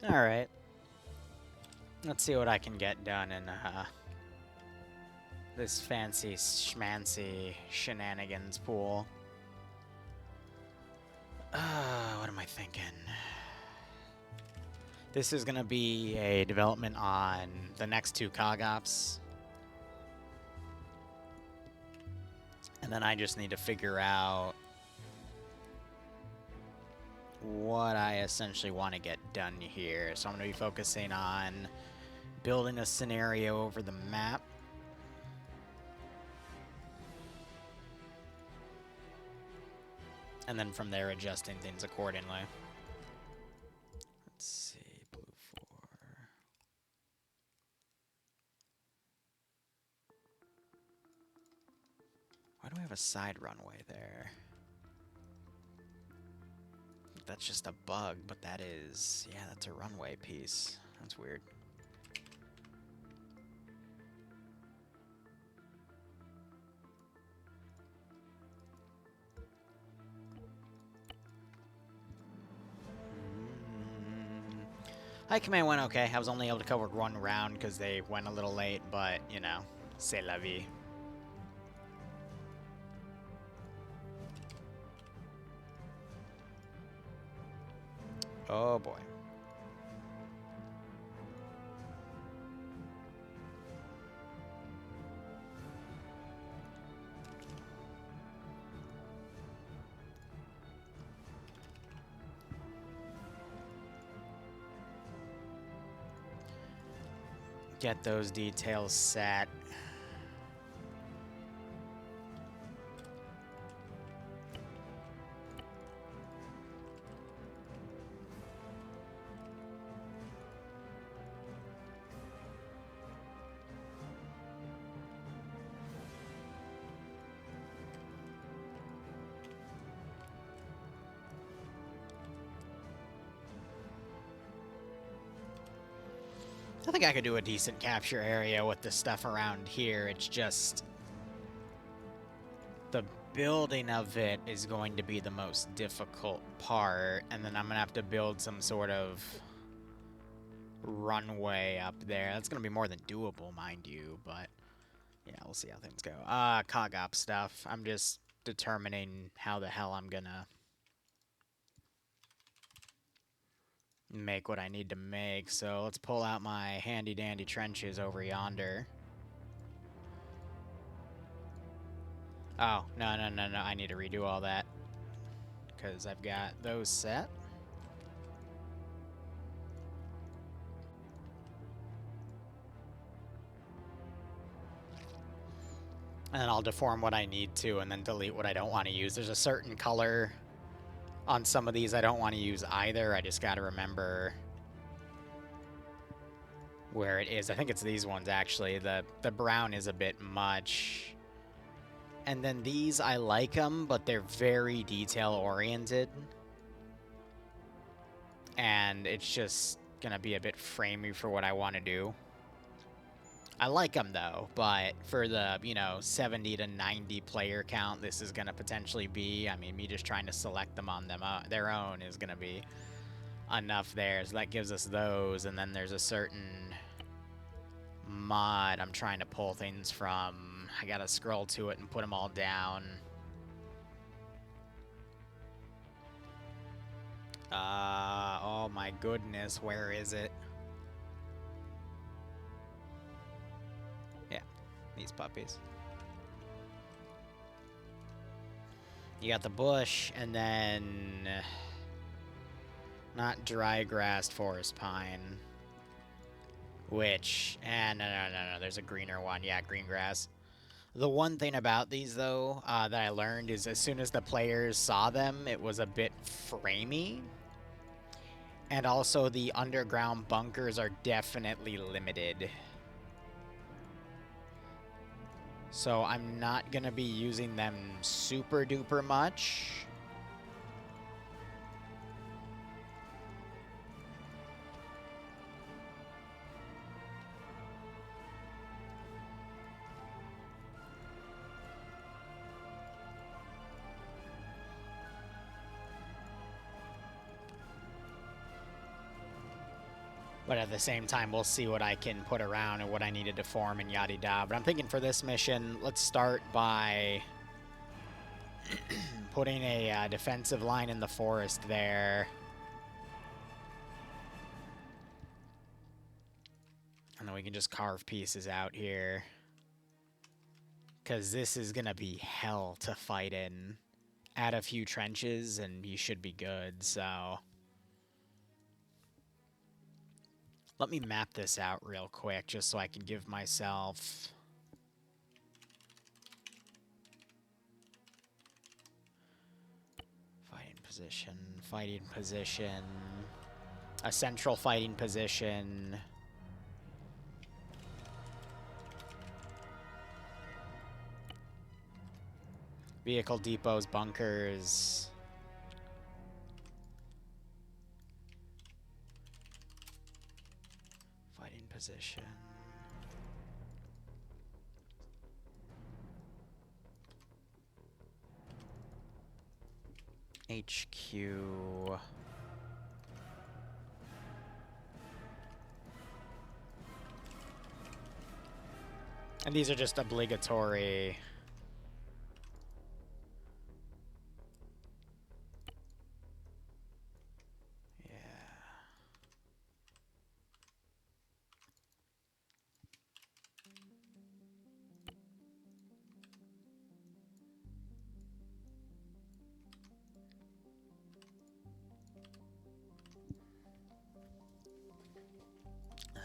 Alright. Let's see what I can get done in this fancy schmancy shenanigans pool. What am I thinking? This is gonna be a development on the next two KOG ops. And then I just need to figure out what I essentially want to get done here. So I'm going to be focusing on building a scenario over the map. And then from there, adjusting things accordingly. Let's see, blue 4. Why do we have a side runway there? That's just a bug, but that is... yeah, that's a runway piece. That's weird. High command went okay. I was only able to cover one round because they went a little late, but, you know, c'est la vie. Oh boy. Get those details set. I think I could do a decent capture area with the stuff around here. It's just the building of it is going to be the most difficult part, and then I'm gonna have to build some sort of runway up there. That's gonna be more than doable, mind you, but yeah, we'll see how things go. KOG op stuff. I'm just determining how the hell I'm gonna make what I need to make. So let's pull out my handy dandy trenches over yonder. Oh, no, I need to redo all that because I've got those set. And then I'll deform what I need to and then delete what I don't want to use. There's a certain color on some of these I don't want to use either. I just got to remember where it is. I think it's these ones, actually. The brown is a bit much. And then these, I like them, but they're very detail-oriented. And it's just going to be a bit framey for what I want to do. I like them, though, but for the, 70 to 90 player count this is going to potentially be, I mean, me just trying to select them on their own is going to be enough there. So that gives us those, and then there's a certain mod I'm trying to pull things from. I gotta scroll to it and put them all down. Oh my goodness, where is it? Yeah, these puppies. You got the bush, and then... not dry grassed forest pine. Which... no, there's a greener one. Yeah, green grass. The one thing about these, though, that I learned is as soon as the players saw them, it was a bit framey. And also, the underground bunkers are definitely limited. So I'm not going to be using them super duper much. But at the same time, we'll see what I can put around and what I needed to form and yada-da. But I'm thinking for this mission, let's start by putting a defensive line in the forest there. And then we can just carve pieces out here. Because this is going to be hell to fight in. Add a few trenches and you should be good, so... Let me map this out real quick, just so I can give myself... fighting position, a central fighting position. Vehicle depots, bunkers. Fighting position. HQ. And these are just obligatory. Yeah.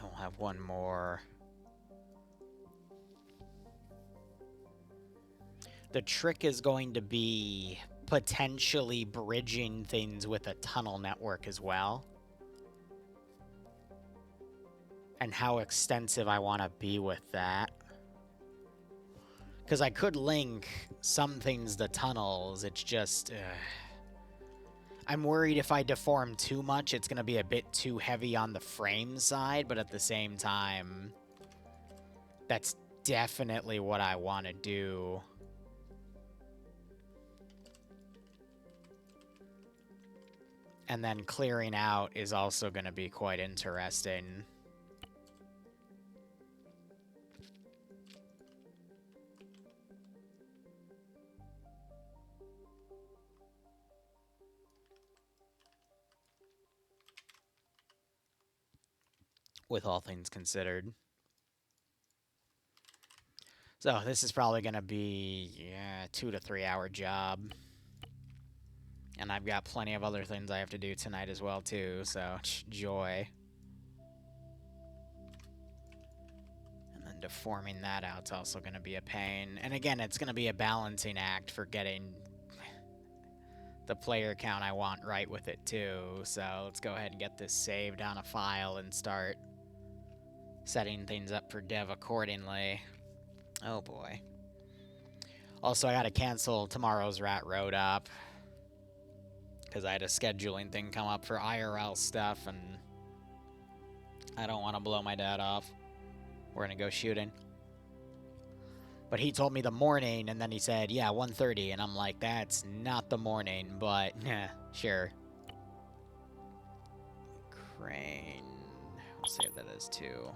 I'll have one more. The trick is going to be potentially bridging things with a tunnel network as well. And how extensive I want to be with that. Because I could link some things to tunnels, it's just... I'm worried if I deform too much, it's going to be a bit too heavy on the frame side, but at the same time, that's definitely what I want to do. And then clearing out is also going to be quite interesting. With all things considered. So this is probably going to be a 2 to 3 hour job. And I've got plenty of other things I have to do tonight as well, too, so joy. And then deforming that out's also going to be a pain. And again, it's going to be a balancing act for getting the player count I want right with it, too. So let's go ahead and get this saved on a file and start setting things up for dev accordingly. Oh, boy. Also, I got to cancel tomorrow's Rat Road up. Because I had a scheduling thing come up for IRL stuff, and I don't want to blow my dad off. We're going to go shooting. But he told me the morning, and then he said, yeah, 1:30, and I'm like, that's not the morning, but, sure. Crane. I'll save that as 2.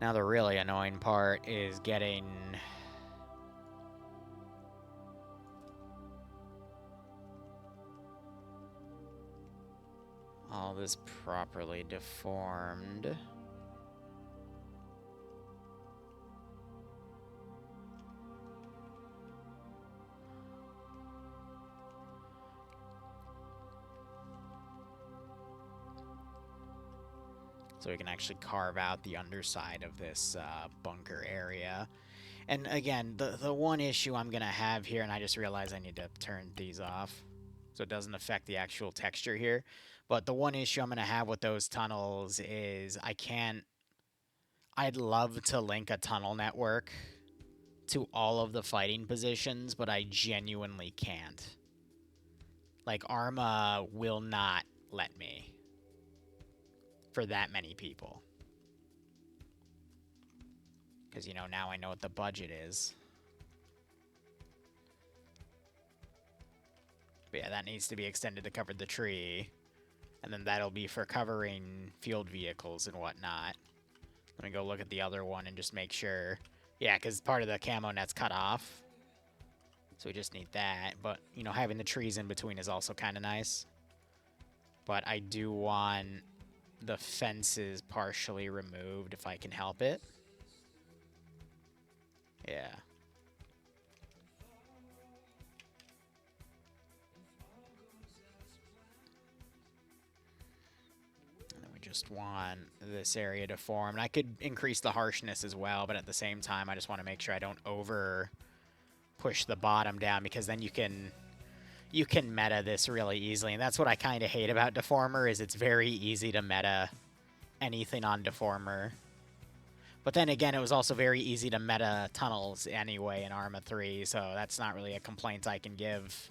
Now the really annoying part is getting... all this properly deformed. So we can actually carve out the underside of this bunker area. And again, the one issue I'm going to have here, and I just realized I need to turn these off so it doesn't affect the actual texture here. But the one issue I'm going to have with those tunnels is I'd love to link a tunnel network to all of the fighting positions, but I genuinely can't. Like, Arma will not let me for that many people. Because, you know, now I know what the budget is. But yeah, that needs to be extended to cover the tree. And then that'll be for covering field vehicles and whatnot. Let me go look at the other one and just make sure. Yeah, because part of the camo net's cut off. So we just need that. But, you know, having the trees in between is also kind of nice. But I do want the fences partially removed if I can help it. Yeah. And then we just want this area to form. And I could increase the harshness as well, but at the same time, I just want to make sure I don't over push the bottom down, because then you can meta this really easily. And that's what I kind of hate about Deformer, is it's very easy to meta anything on Deformer. But then again, it was also very easy to meta tunnels anyway in Arma 3, so that's not really a complaint I can give.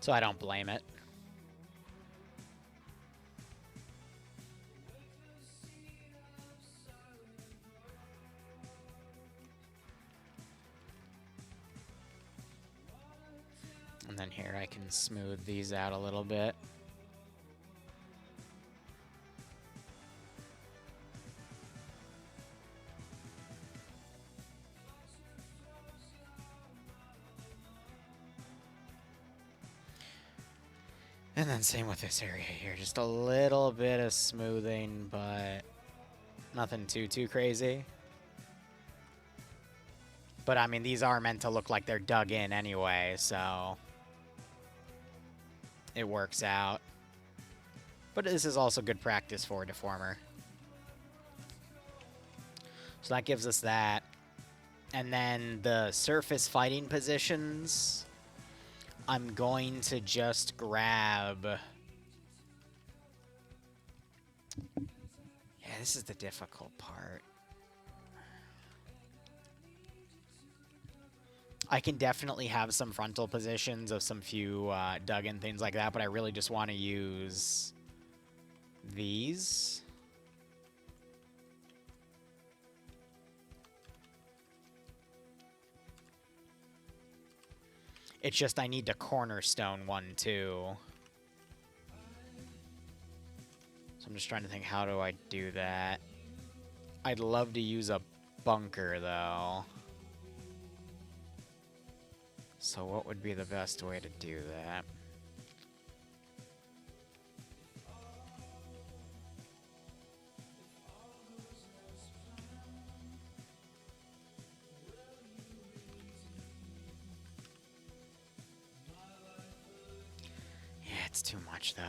So I don't blame it. And then here I can smooth these out a little bit. And then same with this area here, just a little bit of smoothing, but nothing too crazy. But I mean, these are meant to look like they're dug in anyway, so it works out. But this is also good practice for Deformer. So that gives us that. And then the surface fighting positions, I'm going to just grab... Yeah, this is the difficult part. I can definitely have some frontal positions of some few dug-in things like that, but I really just want to use these. It's just I need to cornerstone one too. So I'm just trying to think, how do I do that? I'd love to use a bunker though. So what would be the best way to do that? Yeah, it's too much though.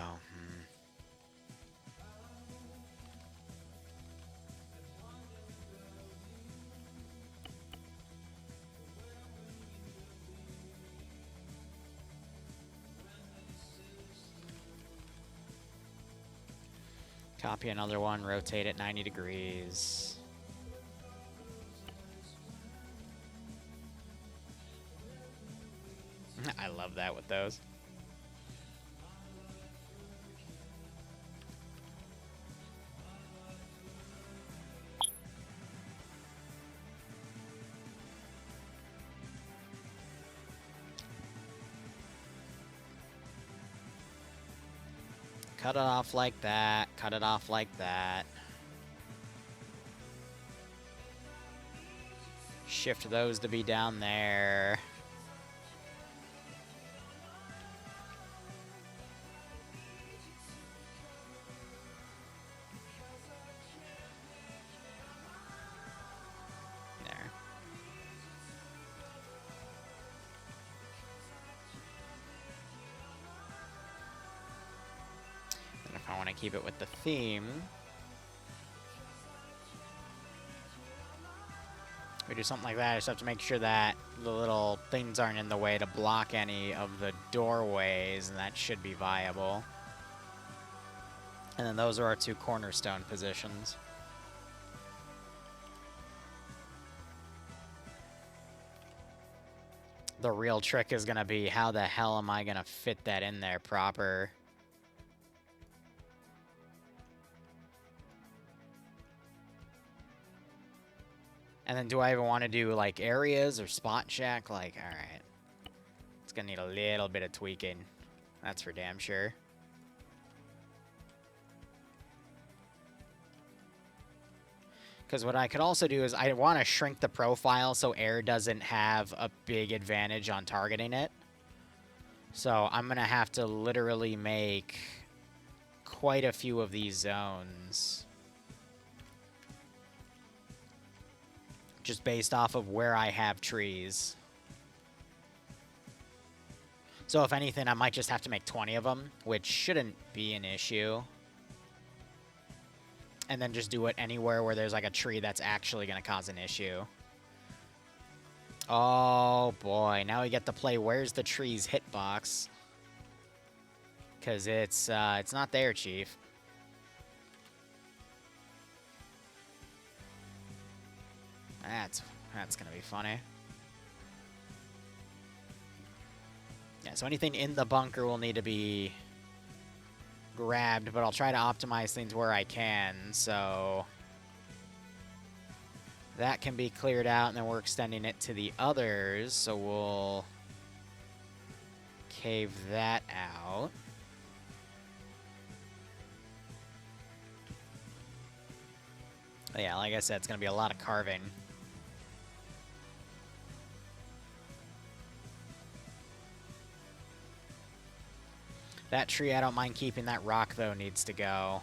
Copy another one, rotate it 90 degrees. I love that with those. Cut it off like that, cut it off like that. Shift those to be down there. There. And if I want to keep it with the theme, we do something like that. I just have to make sure that the little things aren't in the way to block any of the doorways, and that should be viable. And then those are our two cornerstone positions. The real trick is going to be, how the hell am I going to fit that in there proper? And then do I even want to do, like, areas or spot check? Like, alright. It's gonna need a little bit of tweaking. That's for damn sure. Because what I could also do is I want to shrink the profile so air doesn't have a big advantage on targeting it. So I'm going to have to literally make quite a few of these zones. Just based off of where I have trees. So if anything, I might just have to make 20 of them, which shouldn't be an issue. And then just do it anywhere where there's like a tree that's actually going to cause an issue. Oh boy, now we get to play Where's the Tree's hitbox. Because it's not there, Chief. That's going to be funny. Yeah, so anything in the bunker will need to be grabbed, but I'll try to optimize things where I can, so that can be cleared out, and then we're extending it to the others, so we'll cave that out. But yeah, like I said, it's going to be a lot of carving. That tree, I don't mind keeping. That rock, though, needs to go.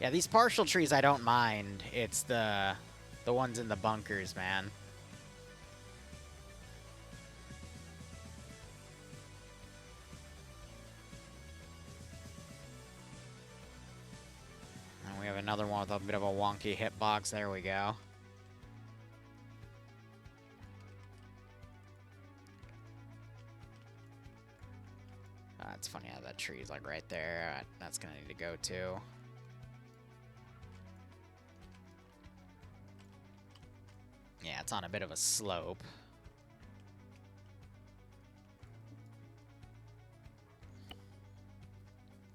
Yeah, these partial trees I don't mind. It's the ones in the bunkers, man. And we have another one with a bit of a wonky hitbox. There we go. It's funny how that tree's like right there. That's gonna need to go too. Yeah, it's on a bit of a slope.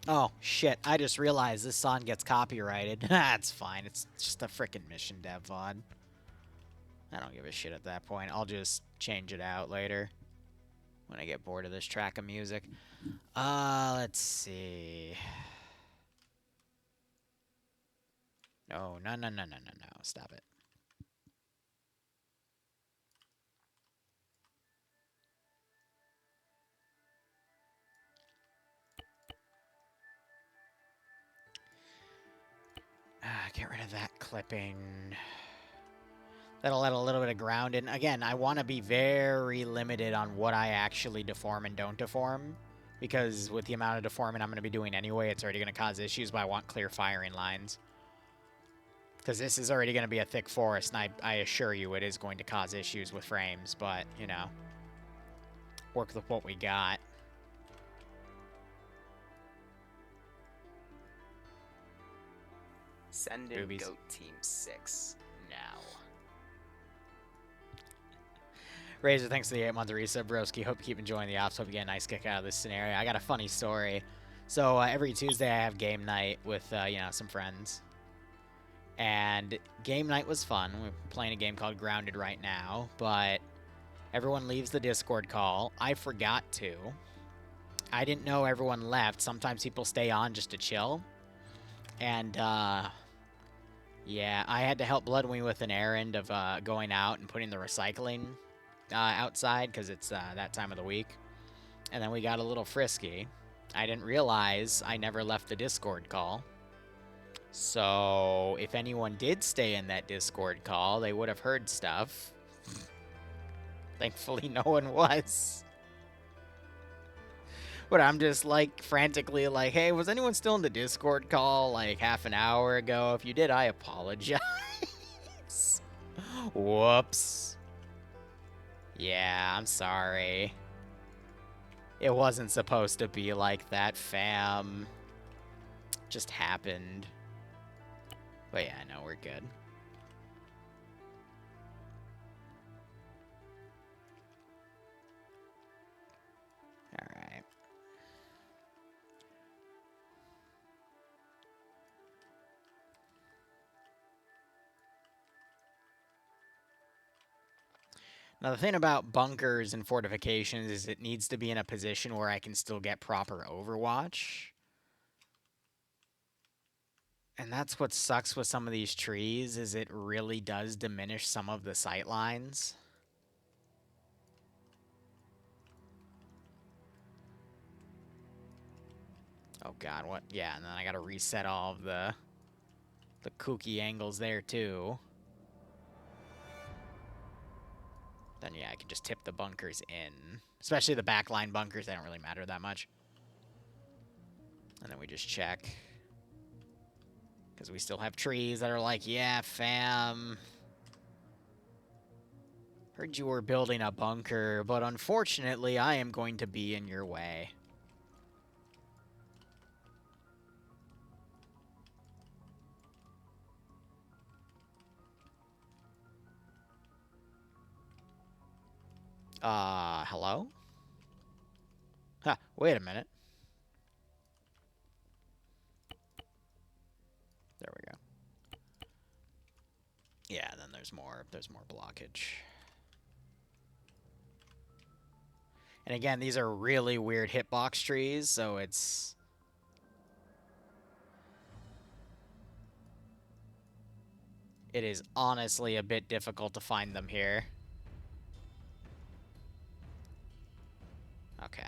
Oh, shit. I just realized this song gets copyrighted. That's fine. It's just a frickin' mission dev VOD. I don't give a shit at that point. I'll just change it out later when I get bored of this track of music. Let's see. No. Stop it. Get rid of that clipping. That'll let a little bit of ground in. Again, I want to be very limited on what I actually deform and don't deform. Because with the amount of deforming I'm going to be doing anyway, it's already going to cause issues, but I want clear firing lines. Because this is already going to be a thick forest, and I assure you it is going to cause issues with frames, but, you know, work with what we got. Send in Boobies. Goat Team 6 now. Razor, thanks for the 8-month resub, broski. Hope you keep enjoying the ops. Hope you get a nice kick out of this scenario. I got a funny story. So every Tuesday I have game night with, you know, some friends. And game night was fun. We're playing a game called Grounded right now, but everyone leaves the Discord call. I forgot to. I didn't know everyone left. Sometimes people stay on just to chill. And, yeah, I had to help Bloodwing with an errand of going out and putting the recycling outside because it's that time of the week. And then we got a little frisky. I didn't realize I never left the Discord call. So if anyone did stay in that Discord call, they would have heard stuff. Thankfully, no one was. But I'm just, like, frantically like, hey, was anyone still in the Discord call, like, half an hour ago? If you did, I apologize. Whoops. Yeah, I'm sorry. It wasn't supposed to be like that, fam. Just happened. But yeah, no, we're good. Alright. Now, the thing about bunkers and fortifications is it needs to be in a position where I can still get proper overwatch. And that's what sucks with some of these trees, is it really does diminish some of the sight lines. Oh god, what? Yeah, and then I gotta reset all of the kooky angles there too. Then yeah, I can just tip the bunkers in. Especially the backline bunkers, they don't really matter that much. And then we just check. Because we still have trees that are like, yeah, fam. Heard you were building a bunker, but unfortunately, I am going to be in your way. Hello? Huh, wait a minute. There we go. Yeah, then there's more blockage. And again, these are really weird hitbox trees, so it's... It is honestly a bit difficult to find them here. Okay.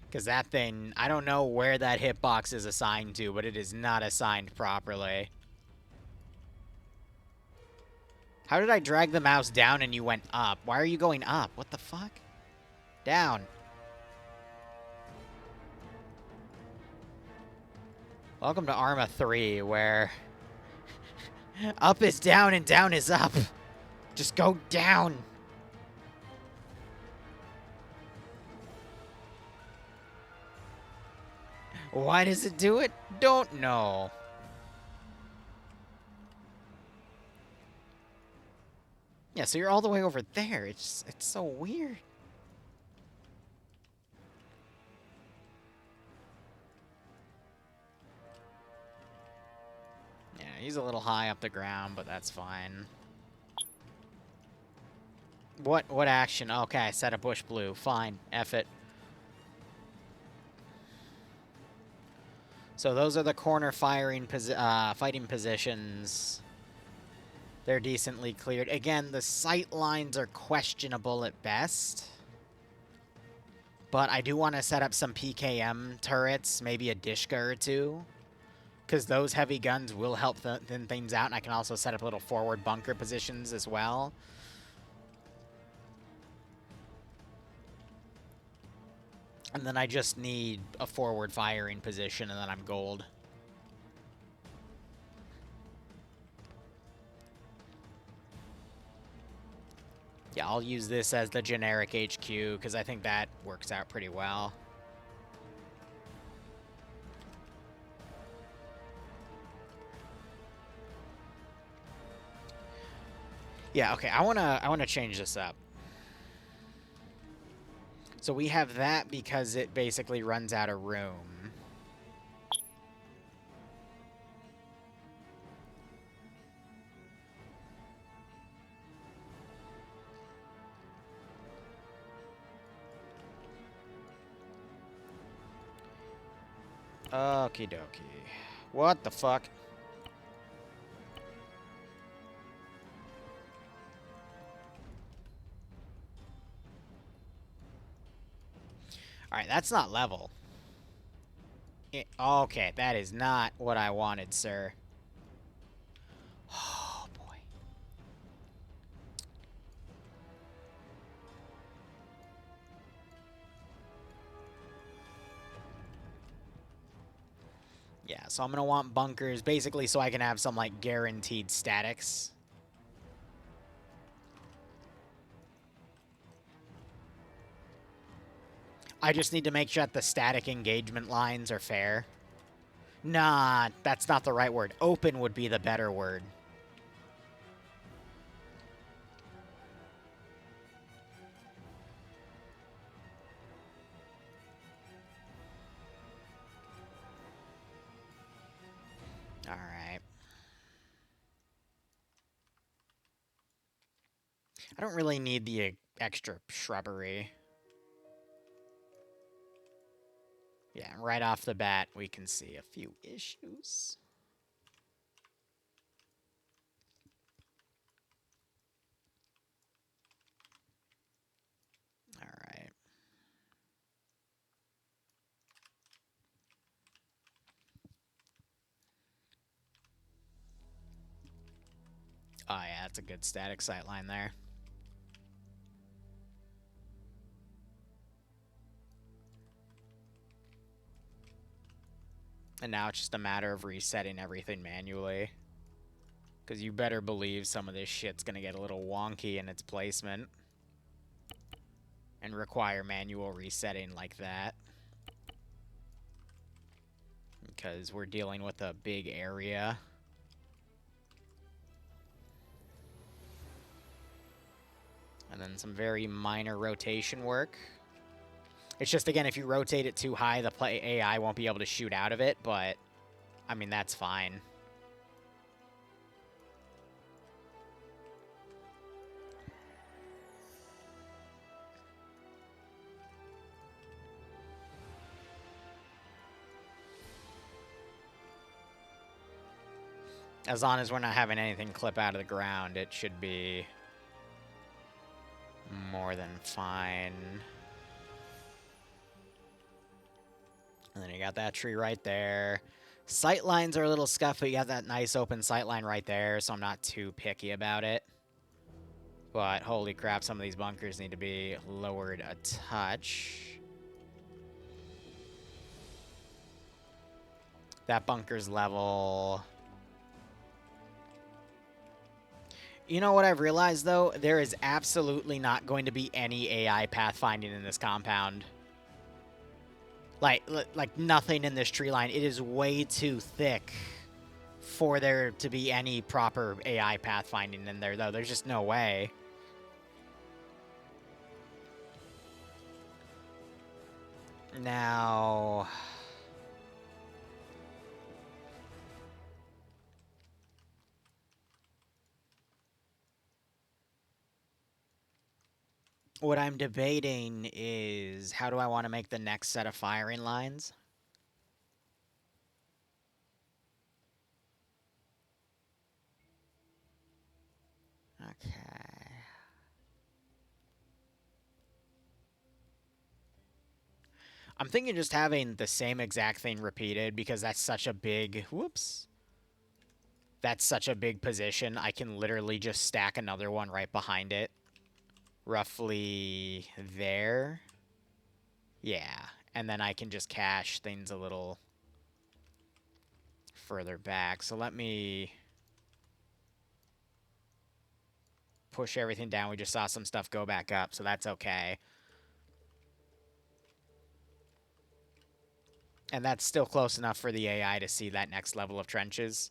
Because that thing, I don't know where that hitbox is assigned to, but it is not assigned properly. How did I drag the mouse down and you went up? Why are you going up? What the fuck? Down. Welcome to Arma 3, where up is down and down is up. Just go down. Why does it do it? Don't know. Yeah, so you're all the way over there. It's so weird. Yeah, he's a little high up the ground, but that's fine. What action? Okay, set a bush blue. Fine. F it. So those are the corner fighting positions. They're decently cleared. Again, the sight lines are questionable at best. But I do want to set up some PKM turrets, maybe a Dishka or two. Because those heavy guns will help thin things out, and I can also set up little forward bunker positions as well. And then I just need a forward firing position, and then I'm gold. Yeah, I'll use this as the generic HQ, because I think that works out pretty well. Yeah, okay, I wanna change this up. So we have that because it basically runs out of room. Okie dokie. What the fuck? Alright, that's not level. Okay, that is not what I wanted, sir. Oh, boy. Yeah, so I'm gonna want bunkers, basically so I can have some, like, guaranteed statics. I just need to make sure that the static engagement lines are fair. Nah, that's not the right word. Open would be the better word. Alright. I don't really need the extra shrubbery. Yeah, right off the bat, we can see a few issues. All right. Oh, yeah, that's a good static sightline there. And now it's just a matter of resetting everything manually. Because you better believe some of this shit's going to get a little wonky in its placement. And require manual resetting like that. Because we're dealing with a big area. And then some very minor rotation work. It's just, again, if you rotate it too high, the AI won't be able to shoot out of it, but, I mean, that's fine. As long as we're not having anything clip out of the ground, it should be more than fine. And then you got that tree right there. Sight lines are a little scuffed, but you got that nice open sight line right there, so I'm not too picky about it. But holy crap, some of these bunkers need to be lowered a touch. That bunker's level. You know what I've realized, though? There is absolutely not going to be any AI pathfinding in this compound. Like nothing in this tree line. It is way too thick for there to be any proper AI pathfinding in there, though. There's just no way. Now... what I'm debating is, how do I want to make the next set of firing lines? Okay. I'm thinking just having the same exact thing repeated, because that's such a big... Whoops. That's such a big position. I can literally just stack another one right behind it. Roughly there. Yeah. And then I can just cache things a little further back. So let me push everything down. We just saw some stuff go back up, so that's okay. And that's still close enough for the AI to see that next level of trenches.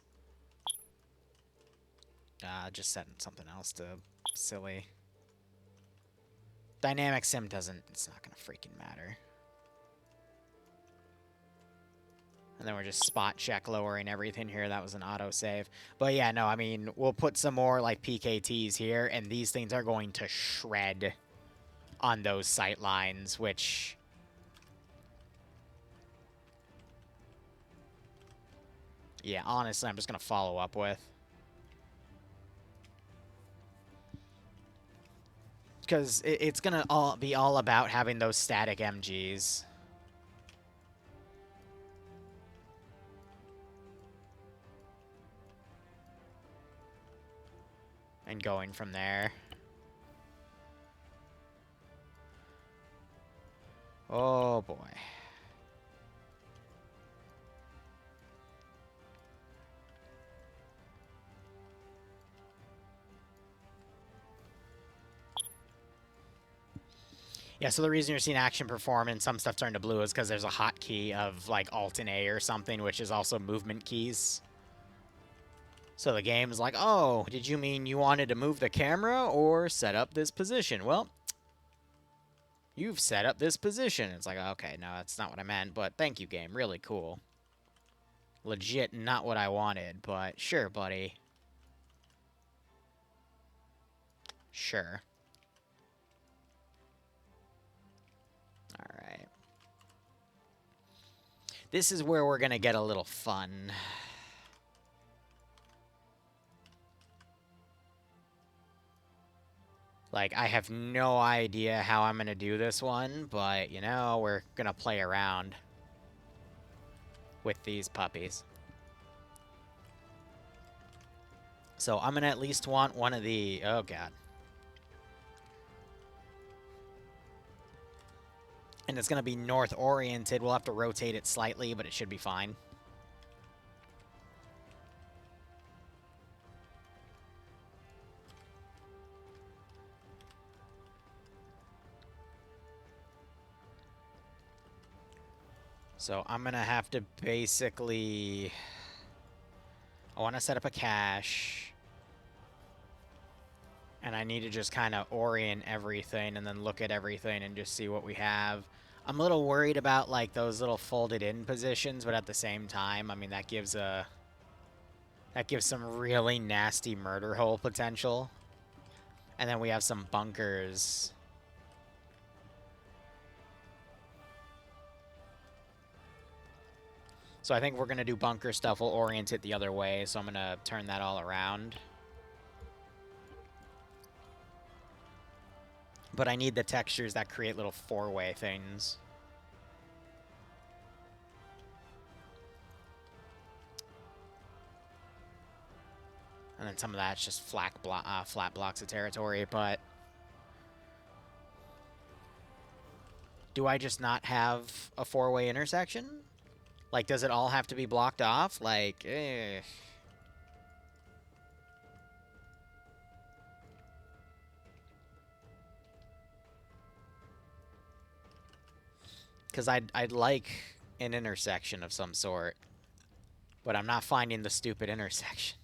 Just setting something else to silly. Dynamic sim doesn't... It's not going to freaking matter. And then we're just spot check lowering everything here. That was an autosave. But yeah, no, I mean, we'll put some more like PKTs here, and these things are going to shred on those sight lines, which... yeah, honestly, I'm just going to follow up with. Because it's going to be all about having those static MGs. And going from there. Oh, boy. Yeah, so the reason you're seeing action perform and some stuff turn to blue is because there's a hotkey of, like, Alt and A or something, which is also movement keys. So the game's like, oh, did you mean you wanted to move the camera or set up this position? Well, you've set up this position. It's like, okay, no, that's not what I meant, but thank you, game. Really cool. Legit not what I wanted, but sure, buddy. Sure. This is where we're gonna get a little fun. Like, I have no idea how I'm gonna do this one, but, you know, we're gonna play around with these puppies. So I'm gonna at least want one of the... Oh, God. And it's gonna be north-oriented. We'll have to rotate it slightly, but it should be fine. So I'm gonna have to basically... I want to set up a cache. And I need to just kind of orient everything and then look at everything and just see what we have. I'm a little worried about, like, those little folded-in positions, but at the same time, I mean, that gives some really nasty murder hole potential. And then we have some bunkers. So I think we're going to do bunker stuff. We'll orient it the other way, so I'm going to turn that all around. But I need the textures that create little four-way things. And then some of that's just flat blocks of territory, but... Do I just not have a four-way intersection? Like, does it all have to be blocked off? Like, eh... Because I'd like an intersection of some sort. But I'm not finding the stupid intersection.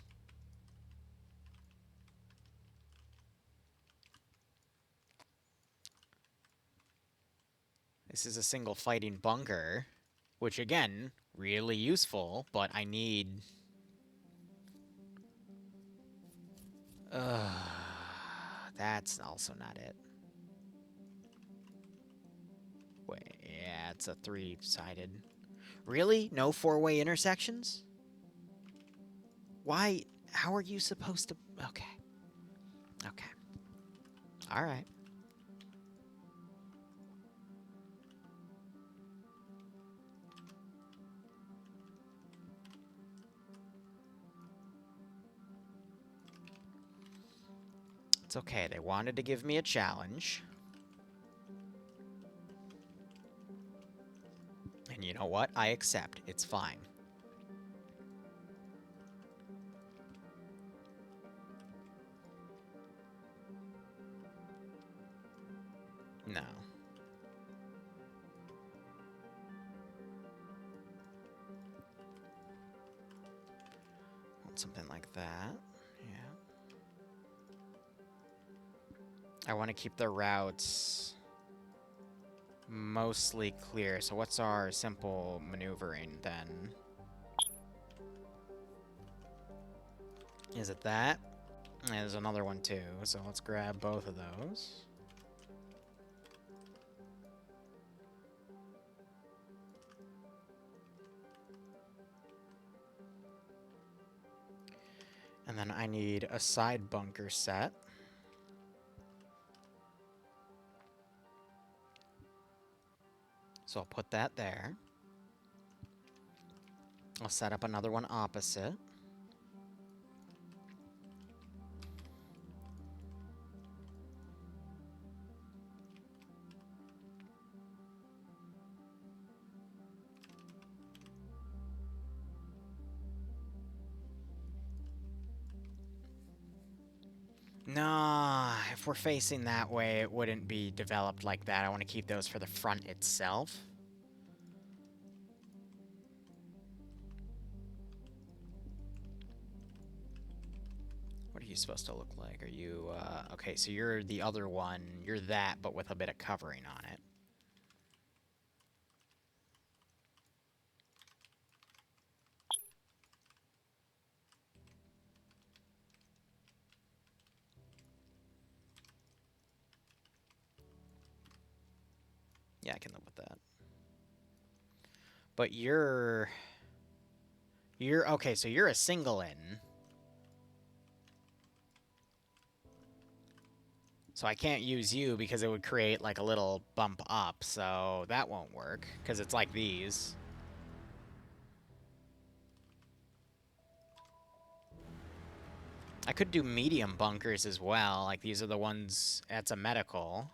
This is a single fighting bunker. Which, again, really useful, but I need... That's also not it. Wait, yeah, it's a three-sided. Really? No four-way intersections? Why? How are you supposed to... Okay. Okay. Alright. It's okay. They wanted to give me a challenge. And you know what? I accept. It's fine. No. Want something like that. Yeah. I want to keep the routes mostly clear. So what's our simple maneuvering then? Is it that? There's another one too, so let's grab both of those. And then I need a side bunker set. So I'll put that there. I'll set up another one opposite. No, if we're facing that way, it wouldn't be developed like that. I want to keep those for the front itself. What are you supposed to look like? Are you, okay, so you're the other one. You're that, but with a bit of covering on it. Yeah, I can live with that. But you're okay, so you're a single in. So I can't use you because it would create like a little bump up, so that won't work because it's like these. I could do medium bunkers as well, like these are the ones, that's a medical.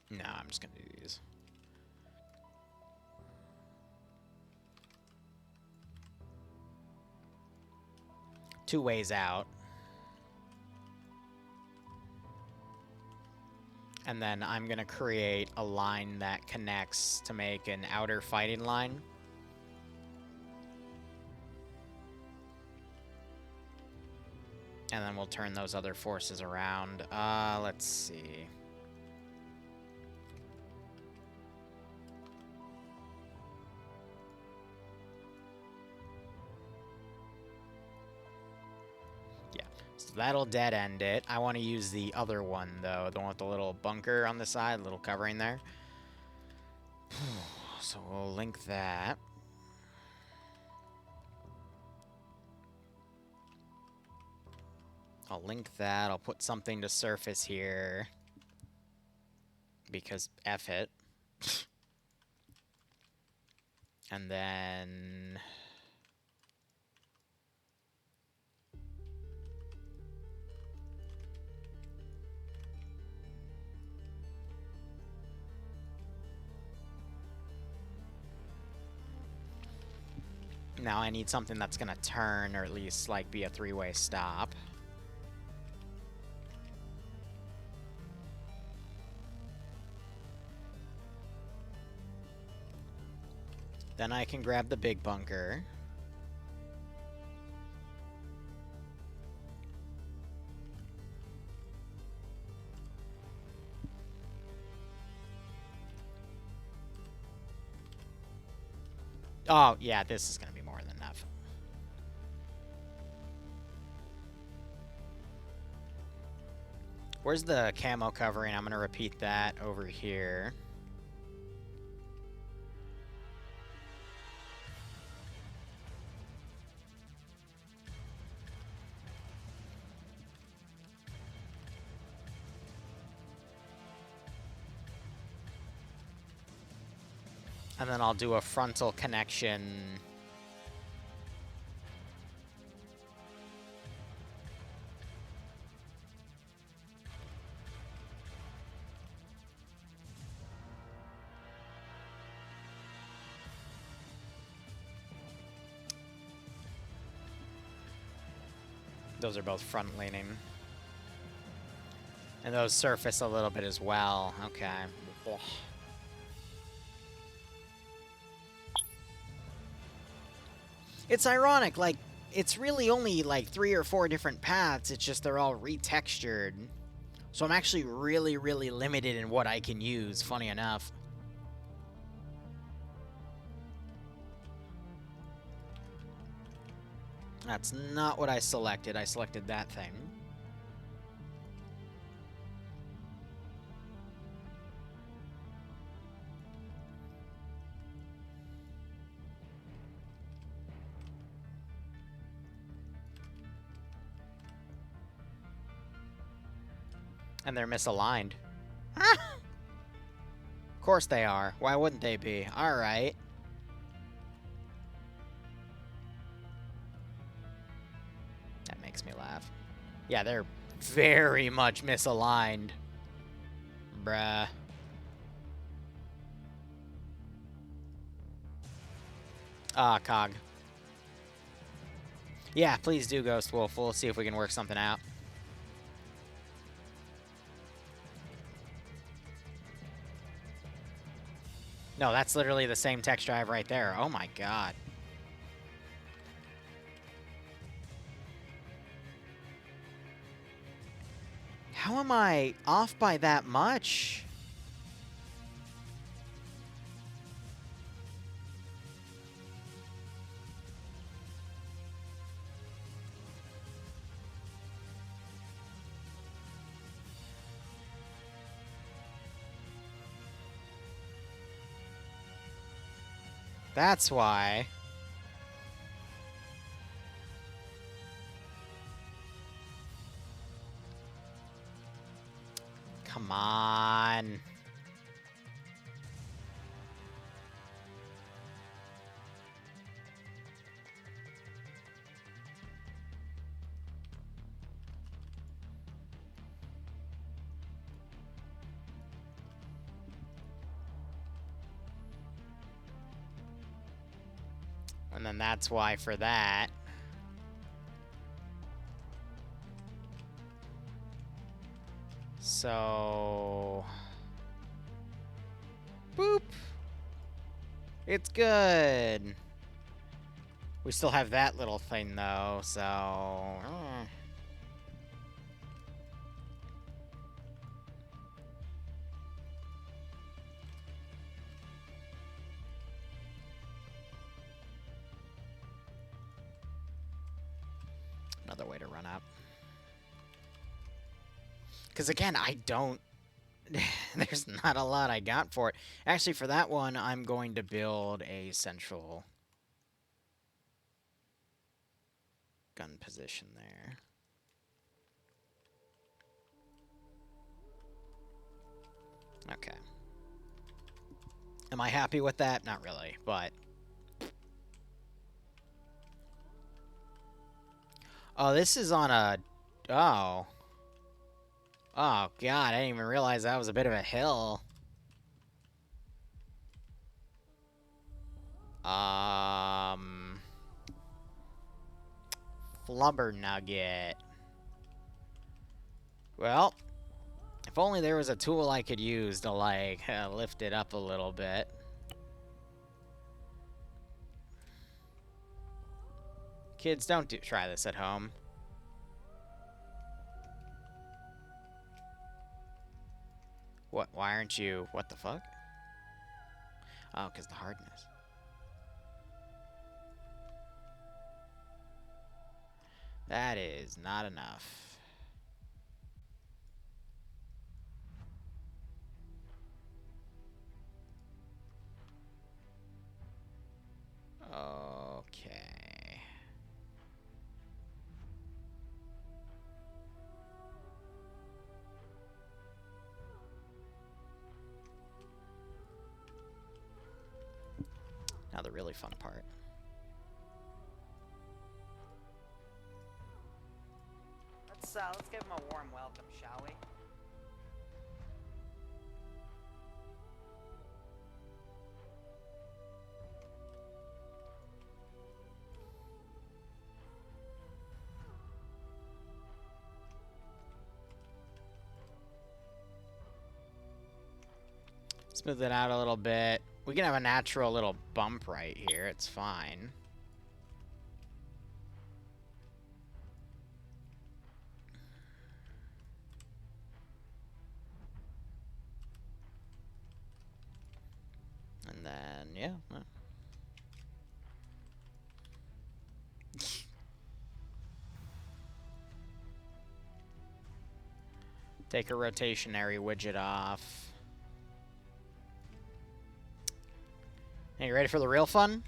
No, I'm just gonna do these. Two ways out. And then I'm gonna create a line that connects to make an outer fighting line. And then we'll turn those other forces around. Let's see. So that'll dead end it. I want to use the other one, though. The one with the little bunker on the side, little covering there. So we'll link that. I'll link that. I'll put something to surface here. Because F it. And then... Now I need something that's gonna turn, or at least, like, be a three-way stop. Then I can grab the big bunker. Oh, yeah, this is gonna be more than enough. Where's the camo covering? I'm gonna repeat that over here. And then I'll do a frontal connection. Those are both front leaning. And those surface a little bit as well. Okay. Ugh. It's ironic, like, it's really only like 3 or 4 different paths, it's just they're all retextured. So I'm actually really, really limited in what I can use, funny enough. That's not what I selected. I selected that thing. And they're misaligned. Of course they are. Why wouldn't they be? Alright. That makes me laugh. Yeah, they're very much misaligned. Bruh. Ah, KOG. Yeah, please do, Ghost Wolf. We'll see if we can work something out. No, that's literally the same text drive right there. Oh my god. How am I off by that much? That's why. Come on. And then that's why for that. So... Boop. It's good. We still have that little thing, though, so... Another way to run up. Because, again, I don't... There's not a lot I got for it. Actually, for that one, I'm going to build a central gun position there. Okay. Am I happy with that? Not really, but... Oh, this is on a... Oh. Oh, God, I didn't even realize that was a bit of a hill. Flubber nugget. Well, if only there was a tool I could use to, like, lift it up a little bit. Kids, don't try this at home. What? Why aren't you... What the fuck? Oh, because the hardness. That is not enough. Okay. Now the really fun part. Let's give him a warm welcome, shall we? Smooth it out a little bit. We can have a natural little bump right here. It's fine. And then, yeah. Take a rotationary widget off. Hey, you ready for the real fun?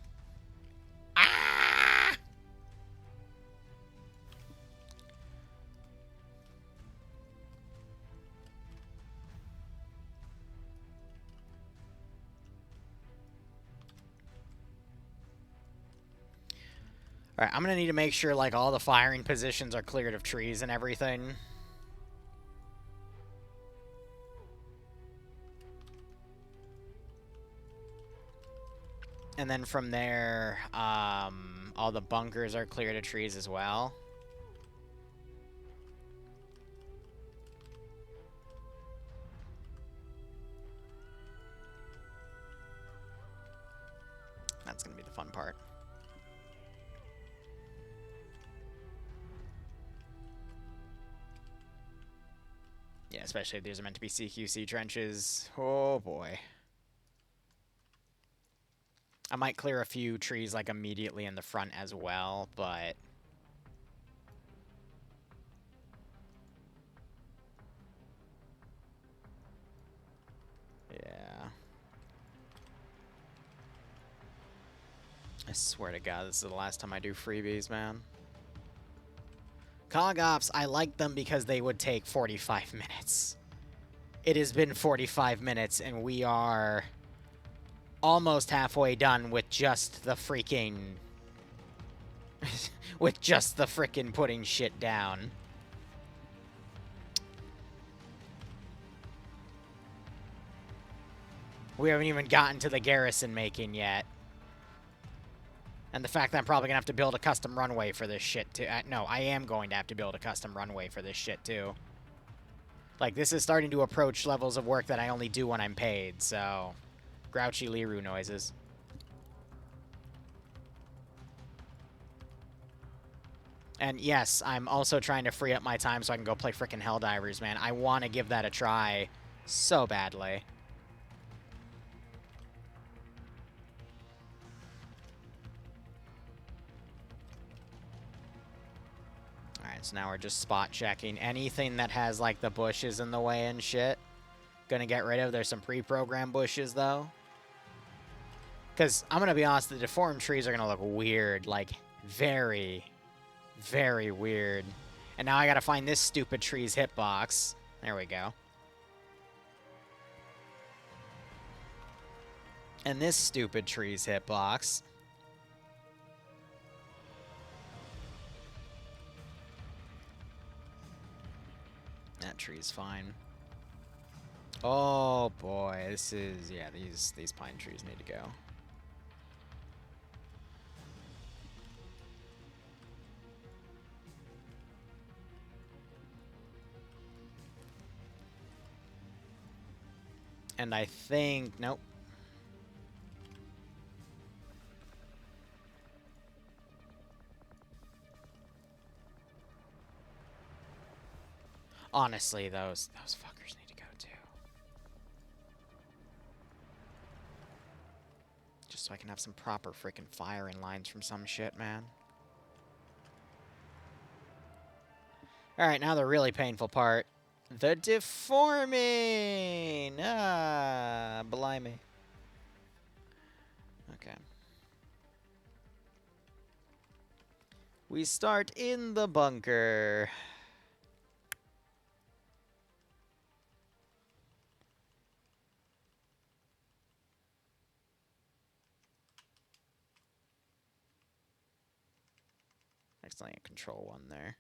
Ah! Alright, I'm gonna need to make sure, like, all the firing positions are cleared of trees and everything. And then from there, all the bunkers are cleared of trees as well. That's gonna be the fun part. Yeah, especially if these are meant to be CQC trenches. Oh, boy. I might clear a few trees, like, immediately in the front as well, but... yeah. I swear to God, this is the last time I do freebies, man. KOG Ops, I like them because they would take 45 minutes. It has been 45 minutes, and we are almost halfway done with just the freaking... with just the frickin' putting shit down. We haven't even gotten to the garrison making yet. And the fact that I'm probably going to have to build a custom runway for this shit, too. No, I am going to have to build a custom runway for this shit, too. Like, this is starting to approach levels of work that I only do when I'm paid, so... Grouchy Liru noises. And yes, I'm also trying to free up my time so I can go play frickin' Helldivers, man. I want to give that a try so badly. Alright, so now we're just spot checking. Anything that has, like, the bushes in the way and shit, gonna get rid of. There's some pre-programmed bushes, though. Because, I'm gonna be honest, the deformed trees are gonna look weird. Like, very, very weird. And now I gotta find this stupid tree's hitbox. There we go. And this stupid tree's hitbox. That tree's fine. Oh boy, this is... yeah, these pine trees need to go. And I think... nope. Honestly, those fuckers need to go too. Just so I can have some proper freaking firing lines from some shit, man. Alright, now the really painful part. The deforming! Ah, blimey. Okay. We start in the bunker. Accidentally control 1 there.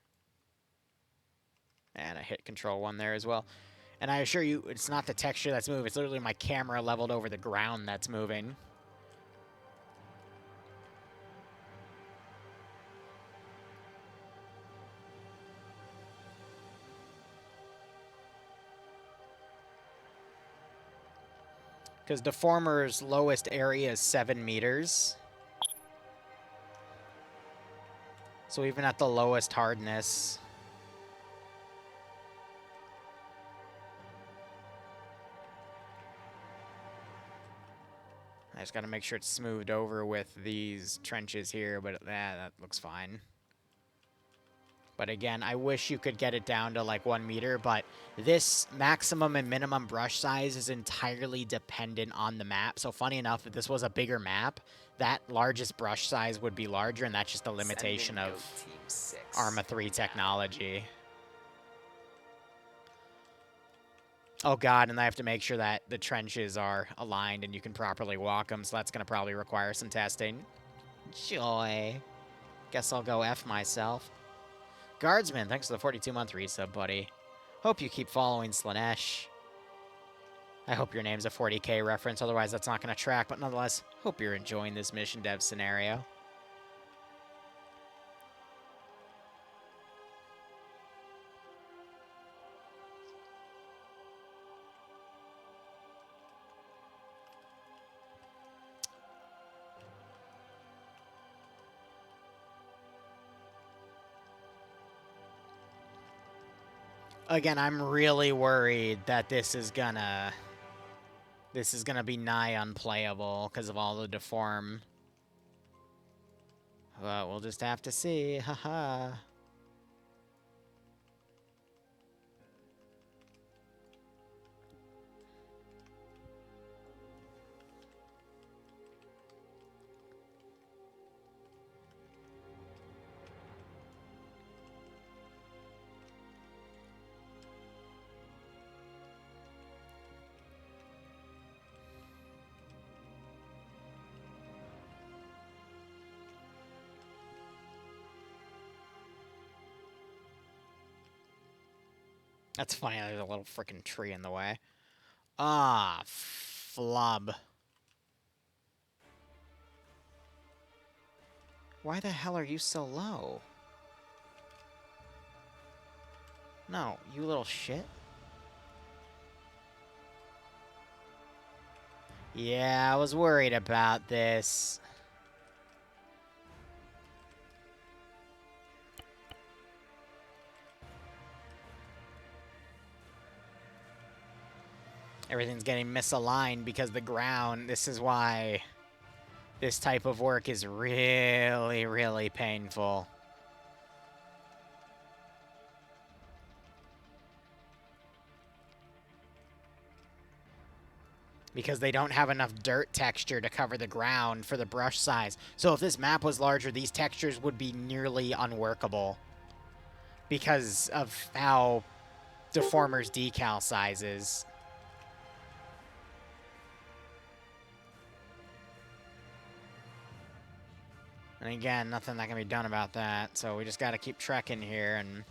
And I hit control 1 there as well. And I assure you, it's not the texture that's moving. It's literally my camera leveled over the ground that's moving. Because Deformer's lowest area is 7 meters. So even at the lowest hardness... I just got to make sure it's smoothed over with these trenches here, but that looks fine. But again, I wish you could get it down to like 1 meter, but this maximum and minimum brush size is entirely dependent on the map. So funny enough, if this was a bigger map, that largest brush size would be larger, and that's just the limitation of Arma 3 technology. Oh god, and I have to make sure that the trenches are aligned and you can properly walk them, so that's going to probably require some testing. Joy. Guess I'll go F myself. Guardsman, thanks for the 42-month resub, buddy. Hope you keep following Slanesh. I hope your name's a 40k reference, otherwise that's not going to track, but nonetheless, hope you're enjoying this mission dev scenario. Again, I'm really worried that this is gonna be nigh unplayable because of all the deform. Well, we'll just have to see. Haha. That's funny, there's a little freaking tree in the way. Ah, flub. Why the hell are you so low? No, you little shit. Yeah, I was worried about this. Everything's getting misaligned because the ground, this is why this type of work is really, really painful. Because they don't have enough dirt texture to cover the ground for the brush size. So if this map was larger, these textures would be nearly unworkable. Because of how Deformer's decal size is. And again, nothing that can be done about that. So we just got to keep trekking here and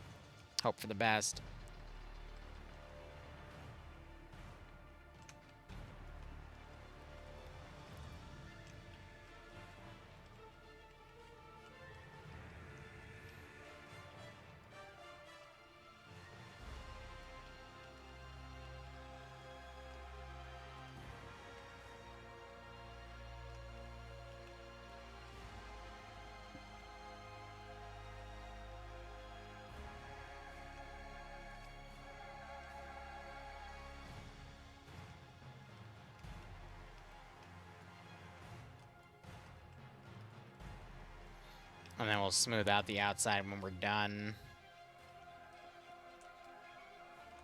hope for the best. And then we'll smooth out the outside when we're done.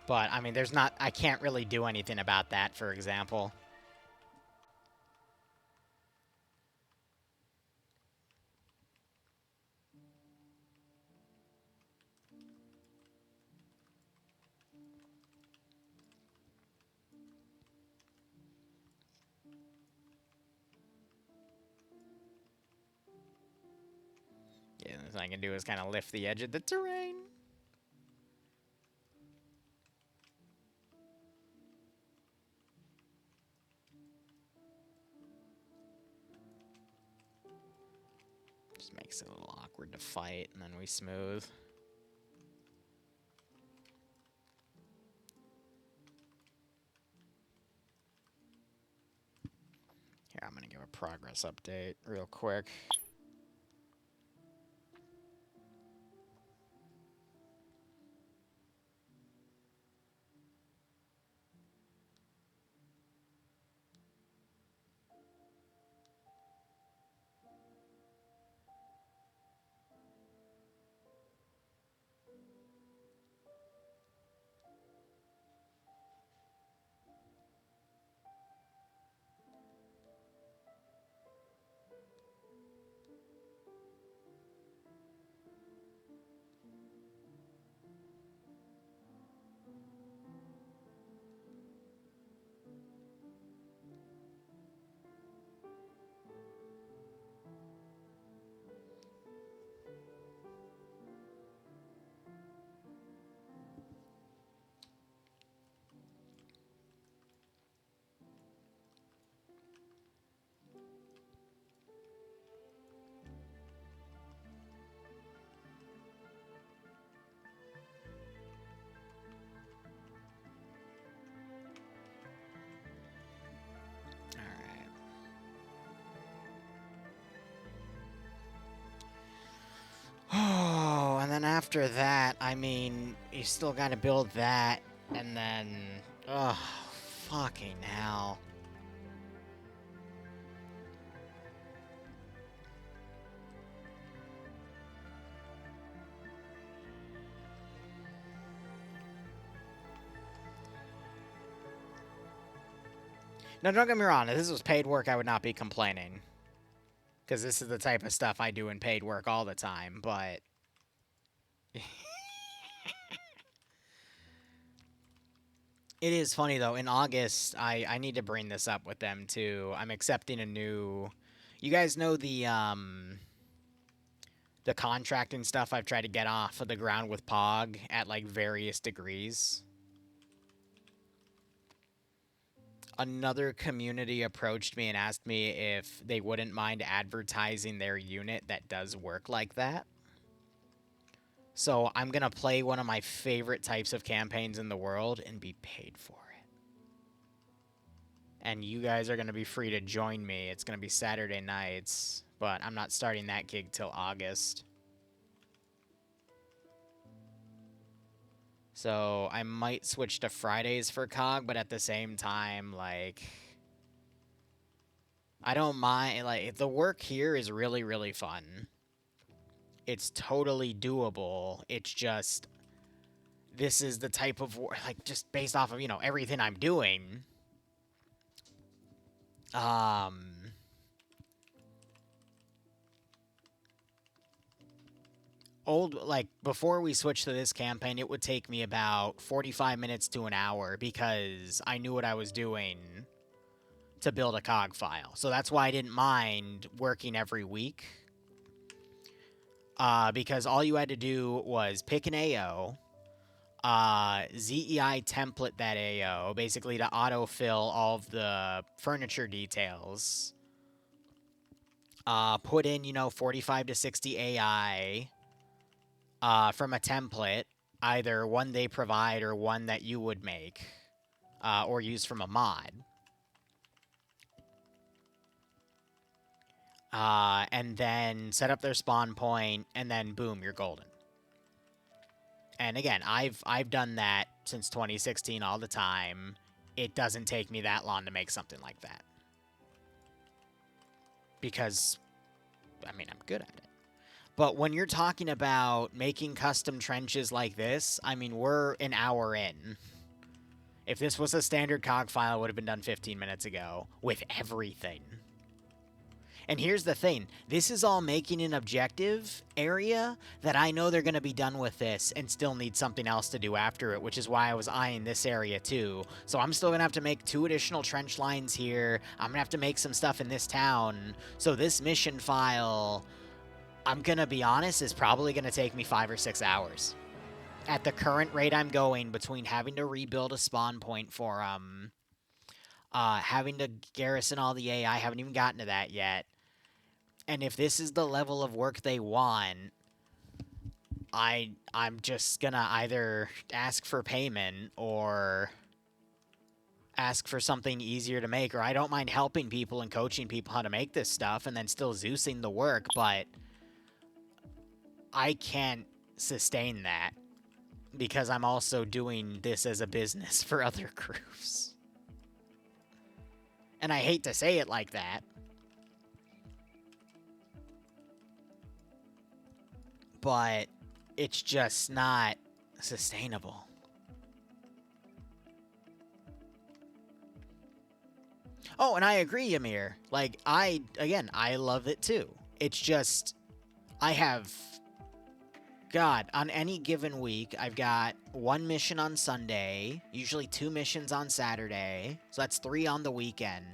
But, I mean, there's not... I can't really do anything about that, for example. Yeah, the thing I can do is kind of lift the edge of the terrain. Just makes it a little awkward to fight, and then we smooth. Here, I'm gonna give a progress update real quick. Oh, and then after that, I mean, you still gotta build that, and then... Ugh, fucking hell. No, don't get me wrong, if this was paid work, I would not be complaining. Because this is the type of stuff I do in paid work all the time, but... It is funny, though. In August, I need to bring this up with them, too. I'm accepting a new... You guys know the contract and stuff I've tried to get off of the ground with POG at, like, various degrees? Another community approached me and asked me if they wouldn't mind advertising their unit that does work like that. So I'm going to play one of my favorite types of campaigns in the world and be paid for it. And you guys are going to be free to join me. It's going to be Saturday nights, but I'm not starting that gig till August. So I might switch to Fridays for KOG, but at the same time, like, I don't mind. Like, the work here is really, really fun. It's totally doable. It's just, this is the type of work, like, just based off of, you know, everything I'm doing. Like, before we switched to this campaign, it would take me about 45 minutes to an hour because I knew what I was doing to build a KOG file. So that's why I didn't mind working every week. Because all you had to do was pick an AO, ZEI template that AO, basically to autofill all of the furniture details. Put in, you know, 45 to 60 AI from a template, either one they provide or one that you would make, or use from a mod. And then set up their spawn point, and then boom, you're golden. And again, I've done that since 2016 all the time. It doesn't take me that long to make something like that. Because, I mean, I'm good at it. But when you're talking about making custom trenches like this, I mean, we're an hour in. If this was a standard KOG file, it would have been done 15 minutes ago with everything. And here's the thing. This is all making an objective area that I know they're going to be done with this and still need something else to do after it, which is why I was eyeing this area too. So I'm still going to have to make 2 additional trench lines here. I'm going to have to make some stuff in this town. So this mission file, I'm going to be honest, is probably going to take me 5 or 6 hours. At the current rate I'm going, between having to rebuild a spawn point for having to garrison all the AI, I haven't even gotten to that yet. And if this is the level of work they want, I'm just gonna either ask for payment or ask for something easier to make, or I don't mind helping people and coaching people how to make this stuff and then still Zeusing the work, but I can't sustain that because I'm also doing this as a business for other crews. And I hate to say it like that, but it's just not sustainable. Oh, and I agree, Amir. Like, I love it too. It's just, I have, God, on any given week, I've got 1 mission on Sunday, usually 2 missions on Saturday, so that's 3 on the weekend.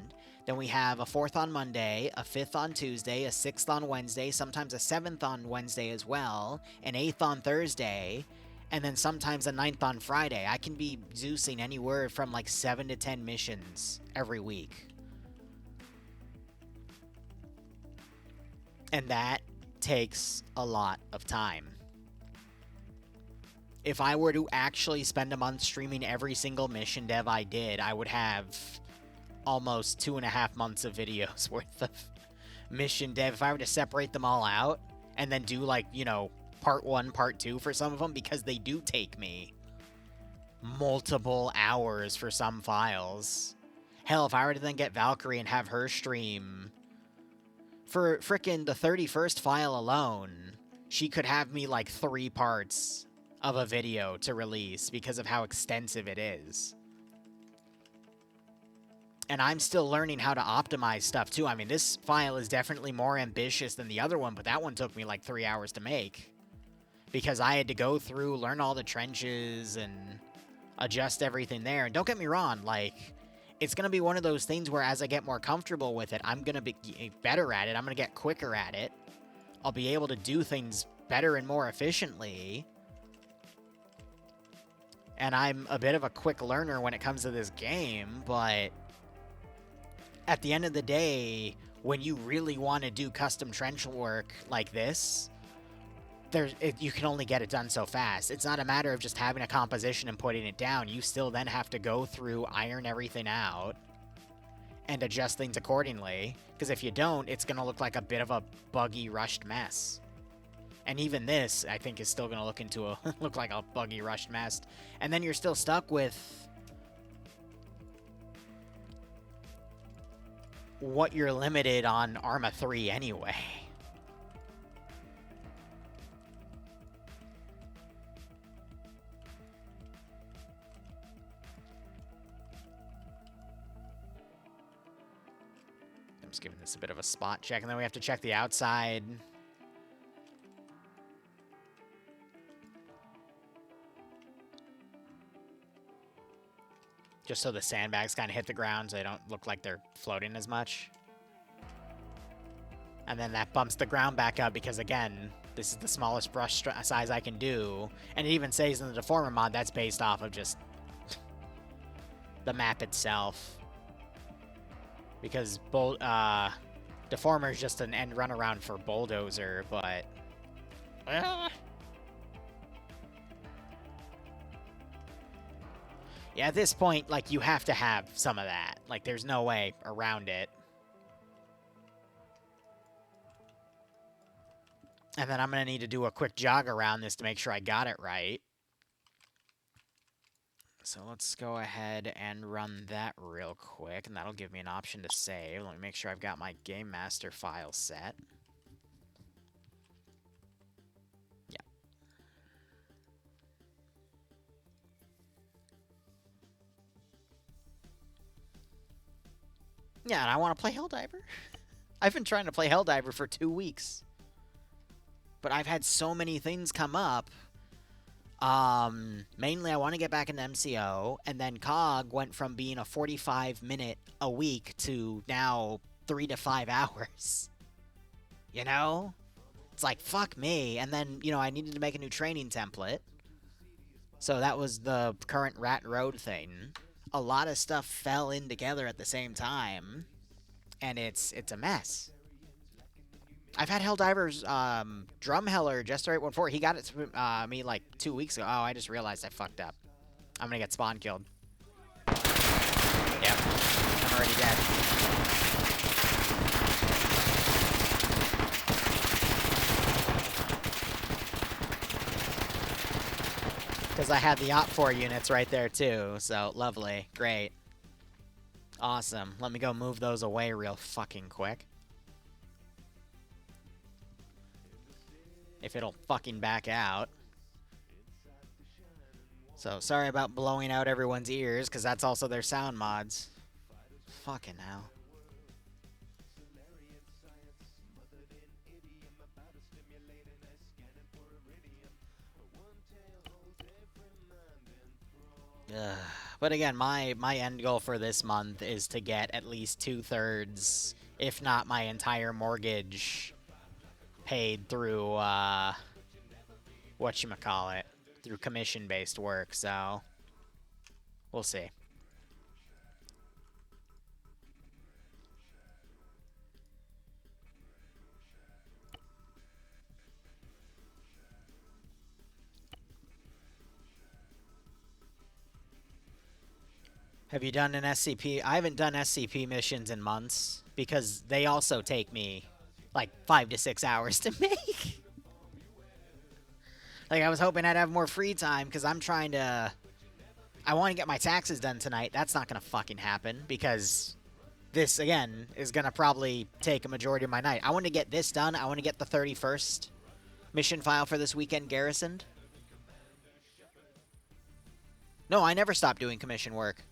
Then we have a 4th on Monday, a 5th on Tuesday, a 6th on Wednesday, sometimes a 7th on Wednesday as well, an 8th on Thursday, and then sometimes a 9th on Friday. I can be Zeusing anywhere from like 7 to 10 missions every week. And that takes a lot of time. If I were to actually spend a month streaming every single mission dev I did, I would have almost 2.5 months of videos worth of mission dev. If I were to separate them all out and then do, like, you know, part 1, part 2 for some of them, because they do take me multiple hours for some files. Hell, if I were to then get Valkyrie and have her stream for frickin' the 31st file alone, she could have me like 3 parts of a video to release because of how extensive it is. And I'm still learning how to optimize stuff too. I mean, this file is definitely more ambitious than the other one, but that one took me like 3 hours to make because I had to go through, learn all the trenches and adjust everything there. And don't get me wrong, like, it's going to be one of those things where as I get more comfortable with it, I'm going to be better at it. I'm going to get quicker at it. I'll be able to do things better and more efficiently. And I'm a bit of a quick learner when it comes to this game, but at the end of the day, when you really want to do custom trench work like this, you can only get it done so fast. It's not a matter of just having a composition and putting it down. You still then have to go through, iron everything out, and adjust things accordingly. Because if you don't, it's going to look like a bit of a buggy, rushed mess. And even this, I think, is still going to look like a buggy, rushed mess. And then you're still stuck with what you're limited on Arma 3 anyway. I'm just giving this a bit of a spot check, and then we have to check the outside. Just so the sandbags kind of hit the ground so they don't look like they're floating as much. And then that bumps the ground back up because, again, this is the smallest brush size I can do. And it even says in the Deformer mod that's based off of just the map itself. Because Deformer is just an end runaround for Bulldozer, but... Yeah, at this point, like, you have to have some of that. Like, there's no way around it. And then I'm going to need to do a quick jog around this to make sure I got it right. So let's go ahead and run that real quick, and that'll give me an option to save. Let me make sure I've got my Game Master file set. Yeah. Yeah, and I want to play Helldiver. I've been trying to play Helldiver for 2 weeks. But I've had so many things come up. Mainly I want to get back into MCO, and then KOG went from being a 45-minute a week to now 3 to 5 hours. You know? It's like, fuck me. And then, you know, I needed to make a new training template. So that was the current Rat Road thing. A lot of stuff fell in together at the same time, and it's a mess. I've had Helldiver's Drumheller, Jester814. He got it to me like 2 weeks ago. Oh, I just realized I fucked up. I'm gonna get spawn killed. Yep, I'm already dead. Because I had the OP4 units right there too, so lovely, great. Awesome, let me go move those away real fucking quick. If it'll fucking back out. So, sorry about blowing out everyone's ears, because that's also their sound mods. Fucking hell. Ugh. But again, my end goal for this month is to get at least 2/3, if not my entire mortgage, paid through, whatchamacallit, through commission-based work, so we'll see. Have you done an SCP? I haven't done SCP missions in months, because they also take me like 5 to 6 hours to make. Like, I was hoping I'd have more free time, because I'm trying to... I want to get my taxes done tonight. That's not going to fucking happen, because this, again, is going to probably take a majority of my night. I want to get this done. I want to get the 31st mission file for this weekend garrisoned. No, I never stopped doing commission work.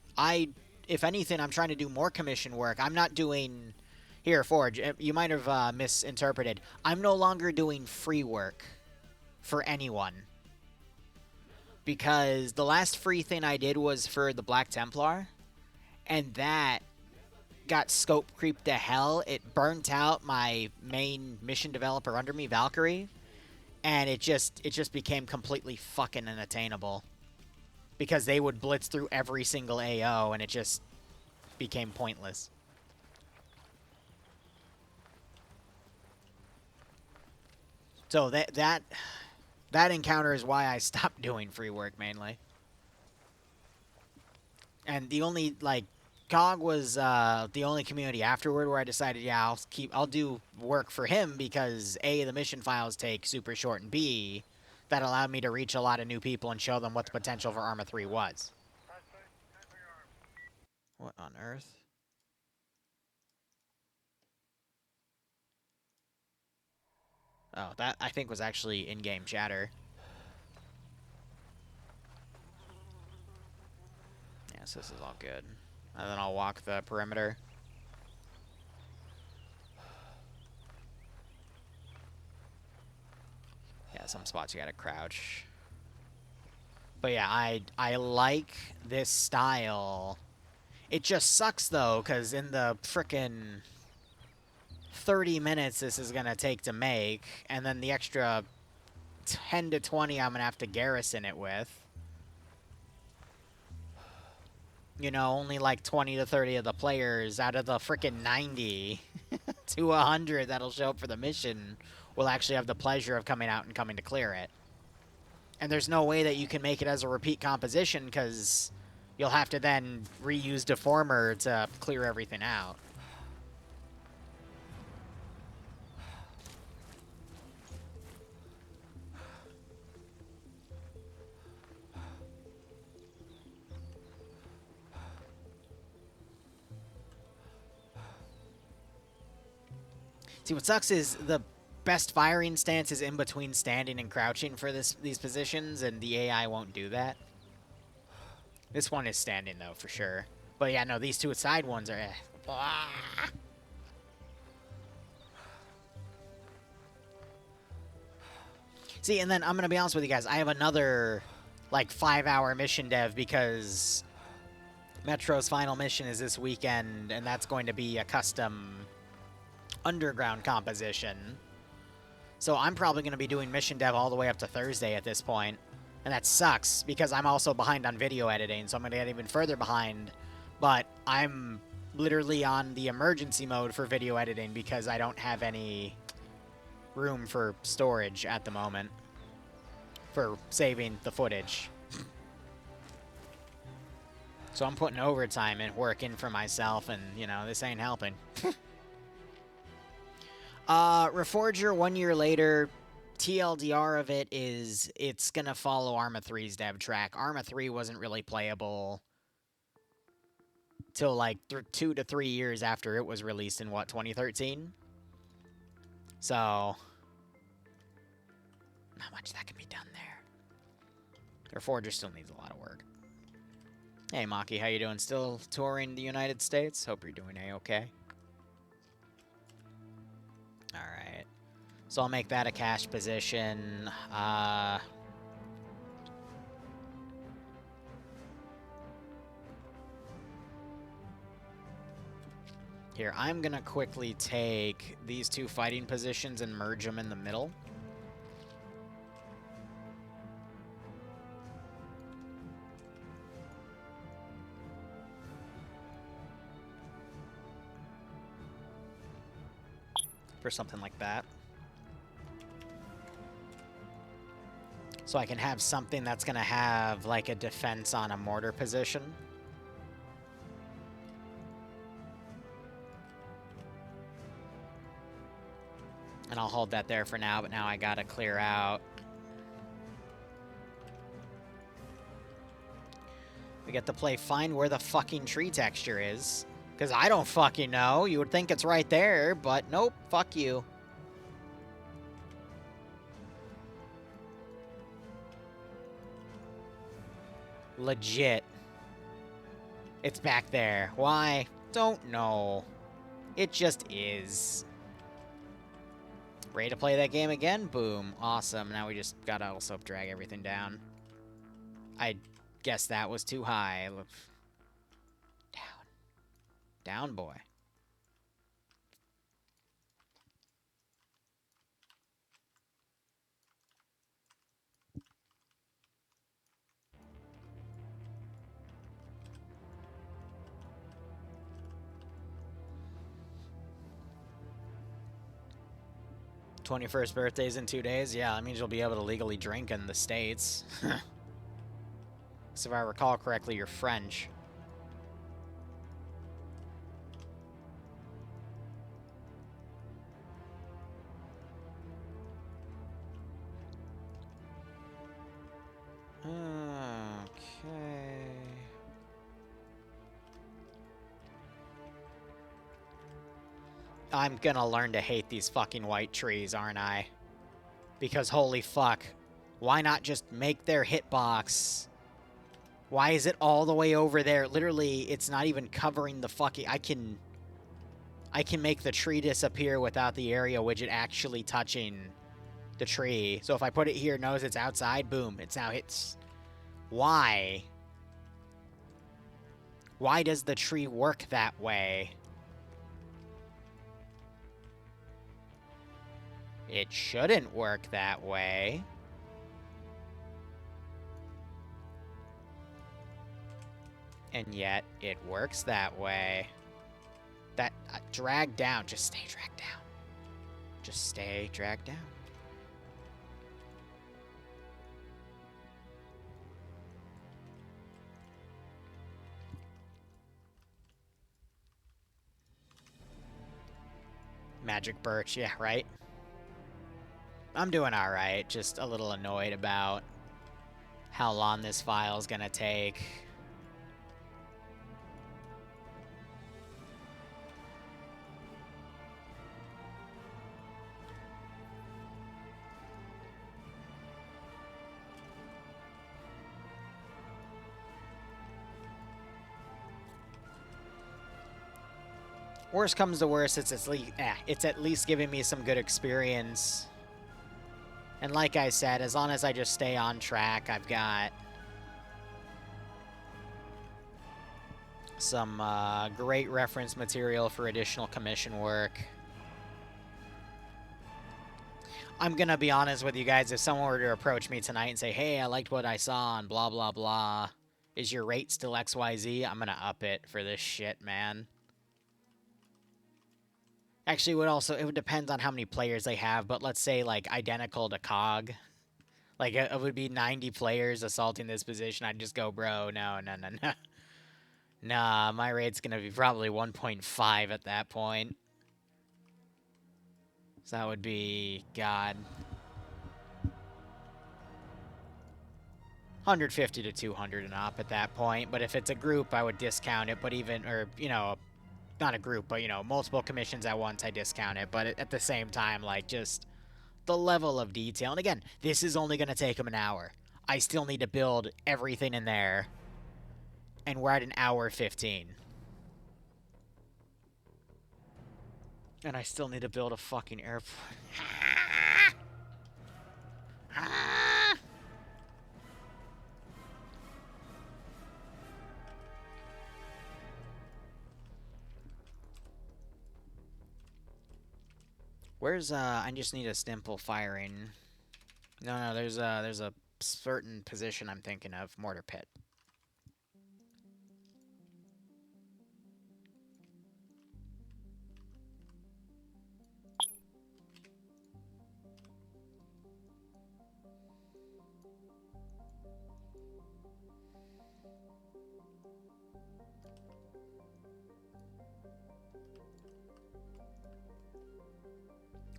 If anything, I'm trying to do more commission work. I'm not doing... Here, Forge, you might have misinterpreted. I'm no longer doing free work for anyone. Because the last free thing I did was for the Black Templar. And that got scope creeped to hell. It burnt out my main mission developer under me, Valkyrie. And it just became completely fucking unattainable. Because they would blitz through every single AO, and it just became pointless. So that encounter is why I stopped doing free work mainly. And the only, like, KOG was the only community afterward where I decided, yeah, I'll do work for him because A, the mission files take super short, and B, that allowed me to reach a lot of new people and show them what the potential for Arma 3 was. What on earth? Oh, that I think was actually in-game chatter. Yes, this is all good. And then I'll walk the perimeter. Yeah, some spots you gotta crouch. But yeah, I like this style. It just sucks, though, because in the frickin' 30 minutes this is gonna take to make, and then the extra 10 to 20 I'm gonna have to garrison it with. You know, only like 20 to 30 of the players out of the frickin' 90 to 100 that'll show up for the mission will actually have the pleasure of coming out and coming to clear it. And there's no way that you can make it as a repeat composition because you'll have to then reuse Deformer to clear everything out. See, what sucks is the best firing stance is in between standing and crouching for these positions, and the AI won't do that. This one is standing, though, for sure. But yeah, no, these two side ones are... See, and then I'm going to be honest with you guys. I have another, like, 5-hour mission dev because Metro's final mission is this weekend, and that's going to be a custom underground composition. So I'm probably going to be doing mission dev all the way up to Thursday at this point. And that sucks because I'm also behind on video editing, so I'm going to get even further behind. But I'm literally on the emergency mode for video editing because I don't have any room for storage at the moment for saving the footage. So I'm putting overtime and work in for myself, and, you know, this ain't helping. Reforger 1 year later, TLDR of it is it's gonna follow Arma 3's dev track. Arma 3 wasn't really playable till like 2 to 3 years after it was released in, what, 2013? So, not much that can be done there. Reforger still needs a lot of work. Hey, Maki, how you doing? Still touring the United States? Hope you're doing A-okay. Alright. So I'll make that a cash position. Here, I'm gonna quickly take these two fighting positions and merge them in the middle. For something like that. So I can have something that's gonna have, like, a defense on a mortar position. And I'll hold that there for now, but now I gotta clear out. We get to play find where the fucking tree texture is. Because I don't fucking know. You would think it's right there, but nope, fuck you. Legit. It's back there. Why? Don't know. It just is. Ready to play that game again? Boom. Awesome. Now we just gotta also drag everything down. I guess that was too high. Down. Down, boy. 21st birthday's in 2 days? Yeah, that means you'll be able to legally drink in the States. So if I recall correctly, you're French. Okay. I'm gonna learn to hate these fucking white trees, aren't I? Because holy fuck. Why not just make their hitbox? Why is it all the way over there? Literally, it's not even covering the fucking... I can make the tree disappear without the area widget actually touching the tree. So if I put it here, knows it's outside, boom, it's now hits. Why? Why does the tree work that way? It shouldn't work that way. And yet, it works that way. That, drag down. Just stay dragged down. Just stay dragged down. Magic Birch, yeah, right? I'm doing alright, just a little annoyed about how long this file is gonna take. Worst comes to worst, it's at least giving me some good experience. And like I said, as long as I just stay on track, I've got some great reference material for additional commission work. I'm gonna be honest with you guys, if someone were to approach me tonight and say, hey, I liked what I saw on blah blah blah, is your rate still XYZ? I'm gonna up it for this shit, man. Actually, it would depend on how many players they have, but let's say, like, identical to KOG. Like, it would be 90 players assaulting this position. I'd just go, bro, no. Nah, my rate's gonna be probably 1.5 at that point. So that would be, God, 150 to 200 and up at that point. But if it's a group, I would discount it. But even, or, you know, not a group, but, you know, multiple commissions at once, I discount it. But at the same time, like, just the level of detail. And again, this is only going to take them an hour. I still need to build everything in there. And we're at an hour 15. And I still need to build a fucking airport. Where's, I just need a simple firing. No, there's a certain position I'm thinking of. Mortar pit.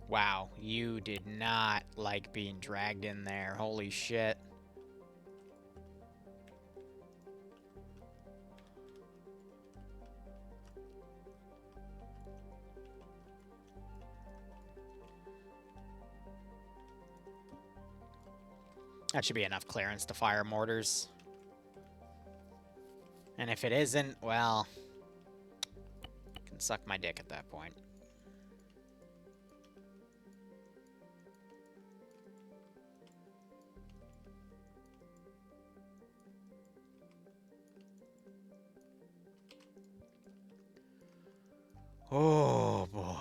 Wow, you did not like being dragged in there. Holy shit. That should be enough clearance to fire mortars. And if it isn't, well, can suck my dick at that point. Oh, boy.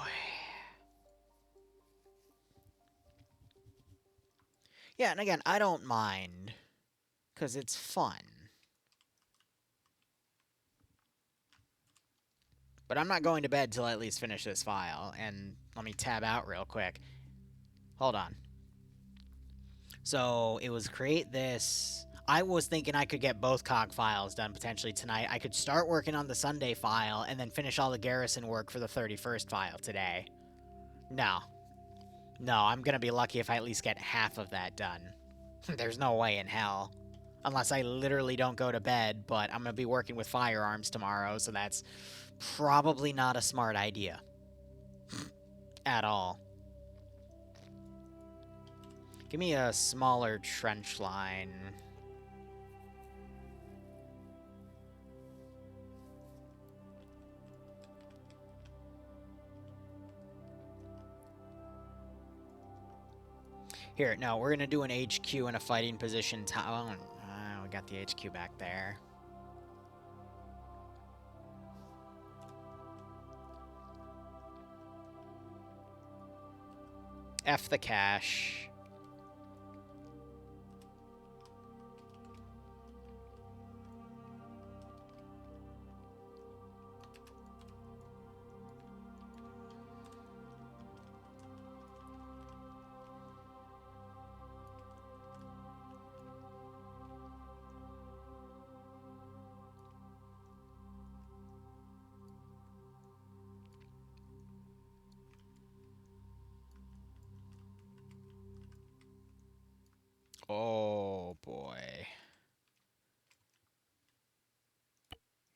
Yeah, and again, I don't mind, because it's fun. But I'm not going to bed till I at least finish this file, and let me tab out real quick. Hold on. So it was create this. I was thinking I could get both KOG files done potentially tonight. I could start working on the Sunday file and then finish all the garrison work for the 31st file today. No. No, I'm gonna be lucky if I at least get half of that done. There's no way in hell. Unless I literally don't go to bed, but I'm gonna be working with firearms tomorrow, so that's probably not a smart idea. At all. Give me a smaller trench line. Here, no, we're gonna do an HQ in a fighting position. Oh, we got the HQ back there. F the cache. Oh, boy.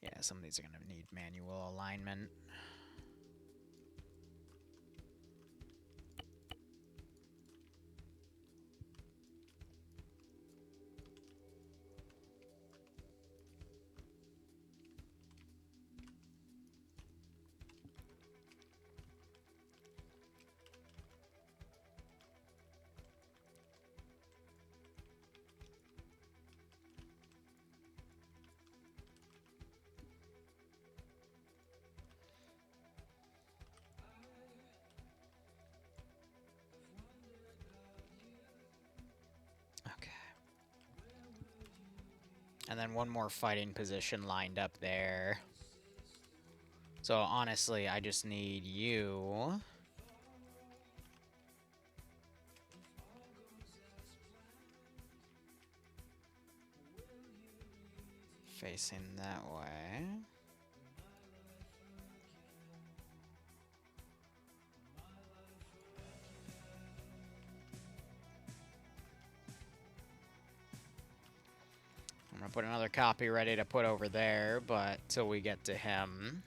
Yeah, some of these are going to need manual alignment. And then one more fighting position lined up there. So honestly, I just need you. Facing that way. I'm gonna put another copy ready to put over there, but till we get to him.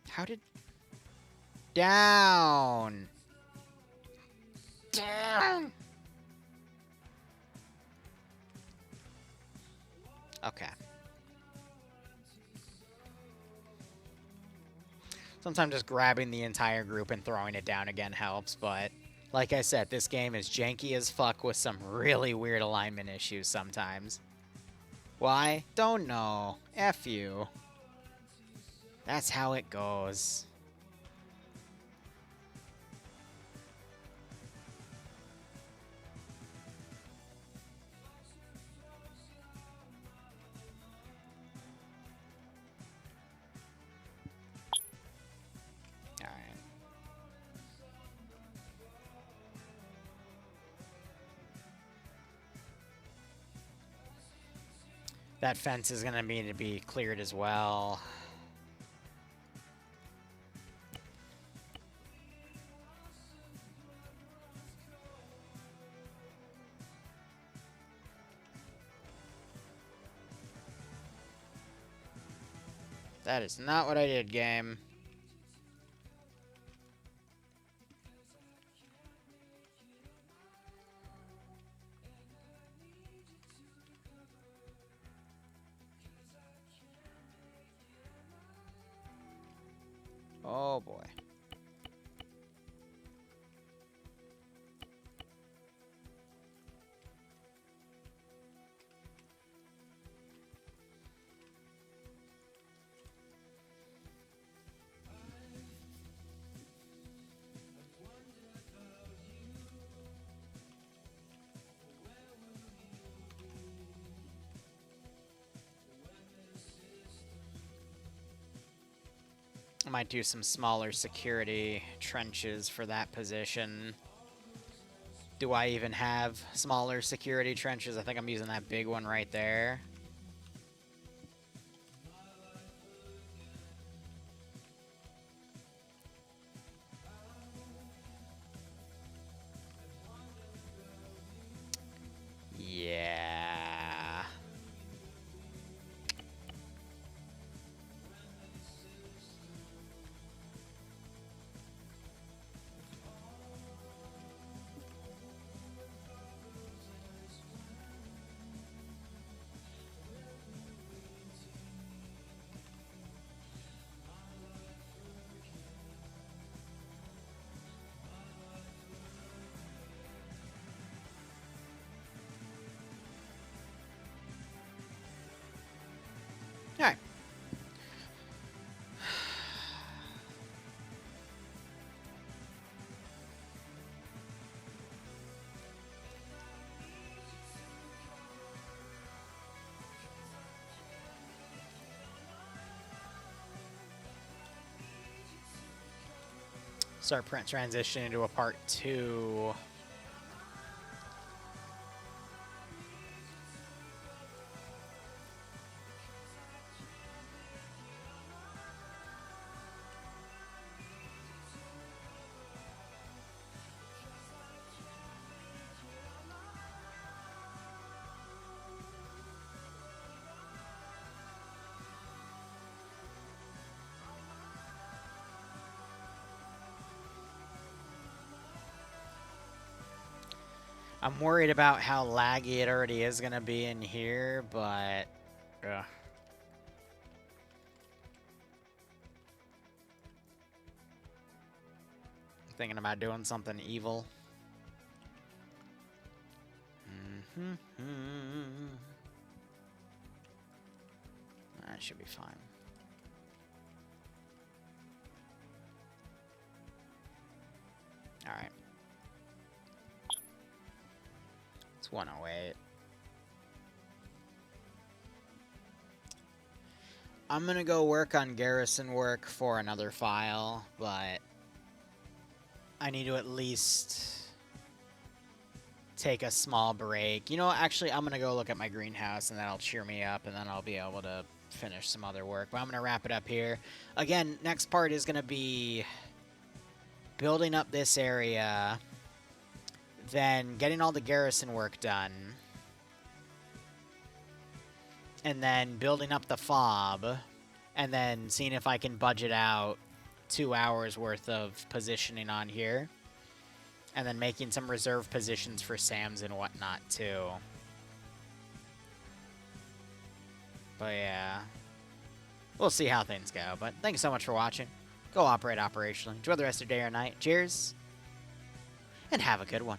How did... Down! Down! Okay. Sometimes just grabbing the entire group and throwing it down again helps, but like I said, this game is janky as fuck with some really weird alignment issues sometimes. Why? Don't know. F you. That's how it goes. Alright. That fence is gonna need to be cleared as well. That is not what I did, game. Oh boy. might do some smaller security trenches for that position. Do I even have smaller security trenches? I think I'm using that big one right there. Yeah. All right. Start print transition into a part 2. I'm worried about how laggy it already is going to be in here, but... Thinking about doing something evil. That should be fine. All right. It's 108. I'm gonna go work on garrison work for another file, but I need to at least take a small break. You know, actually, I'm gonna go look at my greenhouse, and that'll cheer me up, and then I'll be able to finish some other work. But I'm gonna wrap it up here. Again, next part is gonna be building up this area, then getting all the garrison work done, and then building up the fob, and then seeing if I can budget out 2 hours worth of positioning on here, and then making some reserve positions for SAMs and whatnot too. But yeah, we'll see how things go. But thanks so much for watching. Go operate operationally. Enjoy the rest of your day or night. Cheers, and have a good one.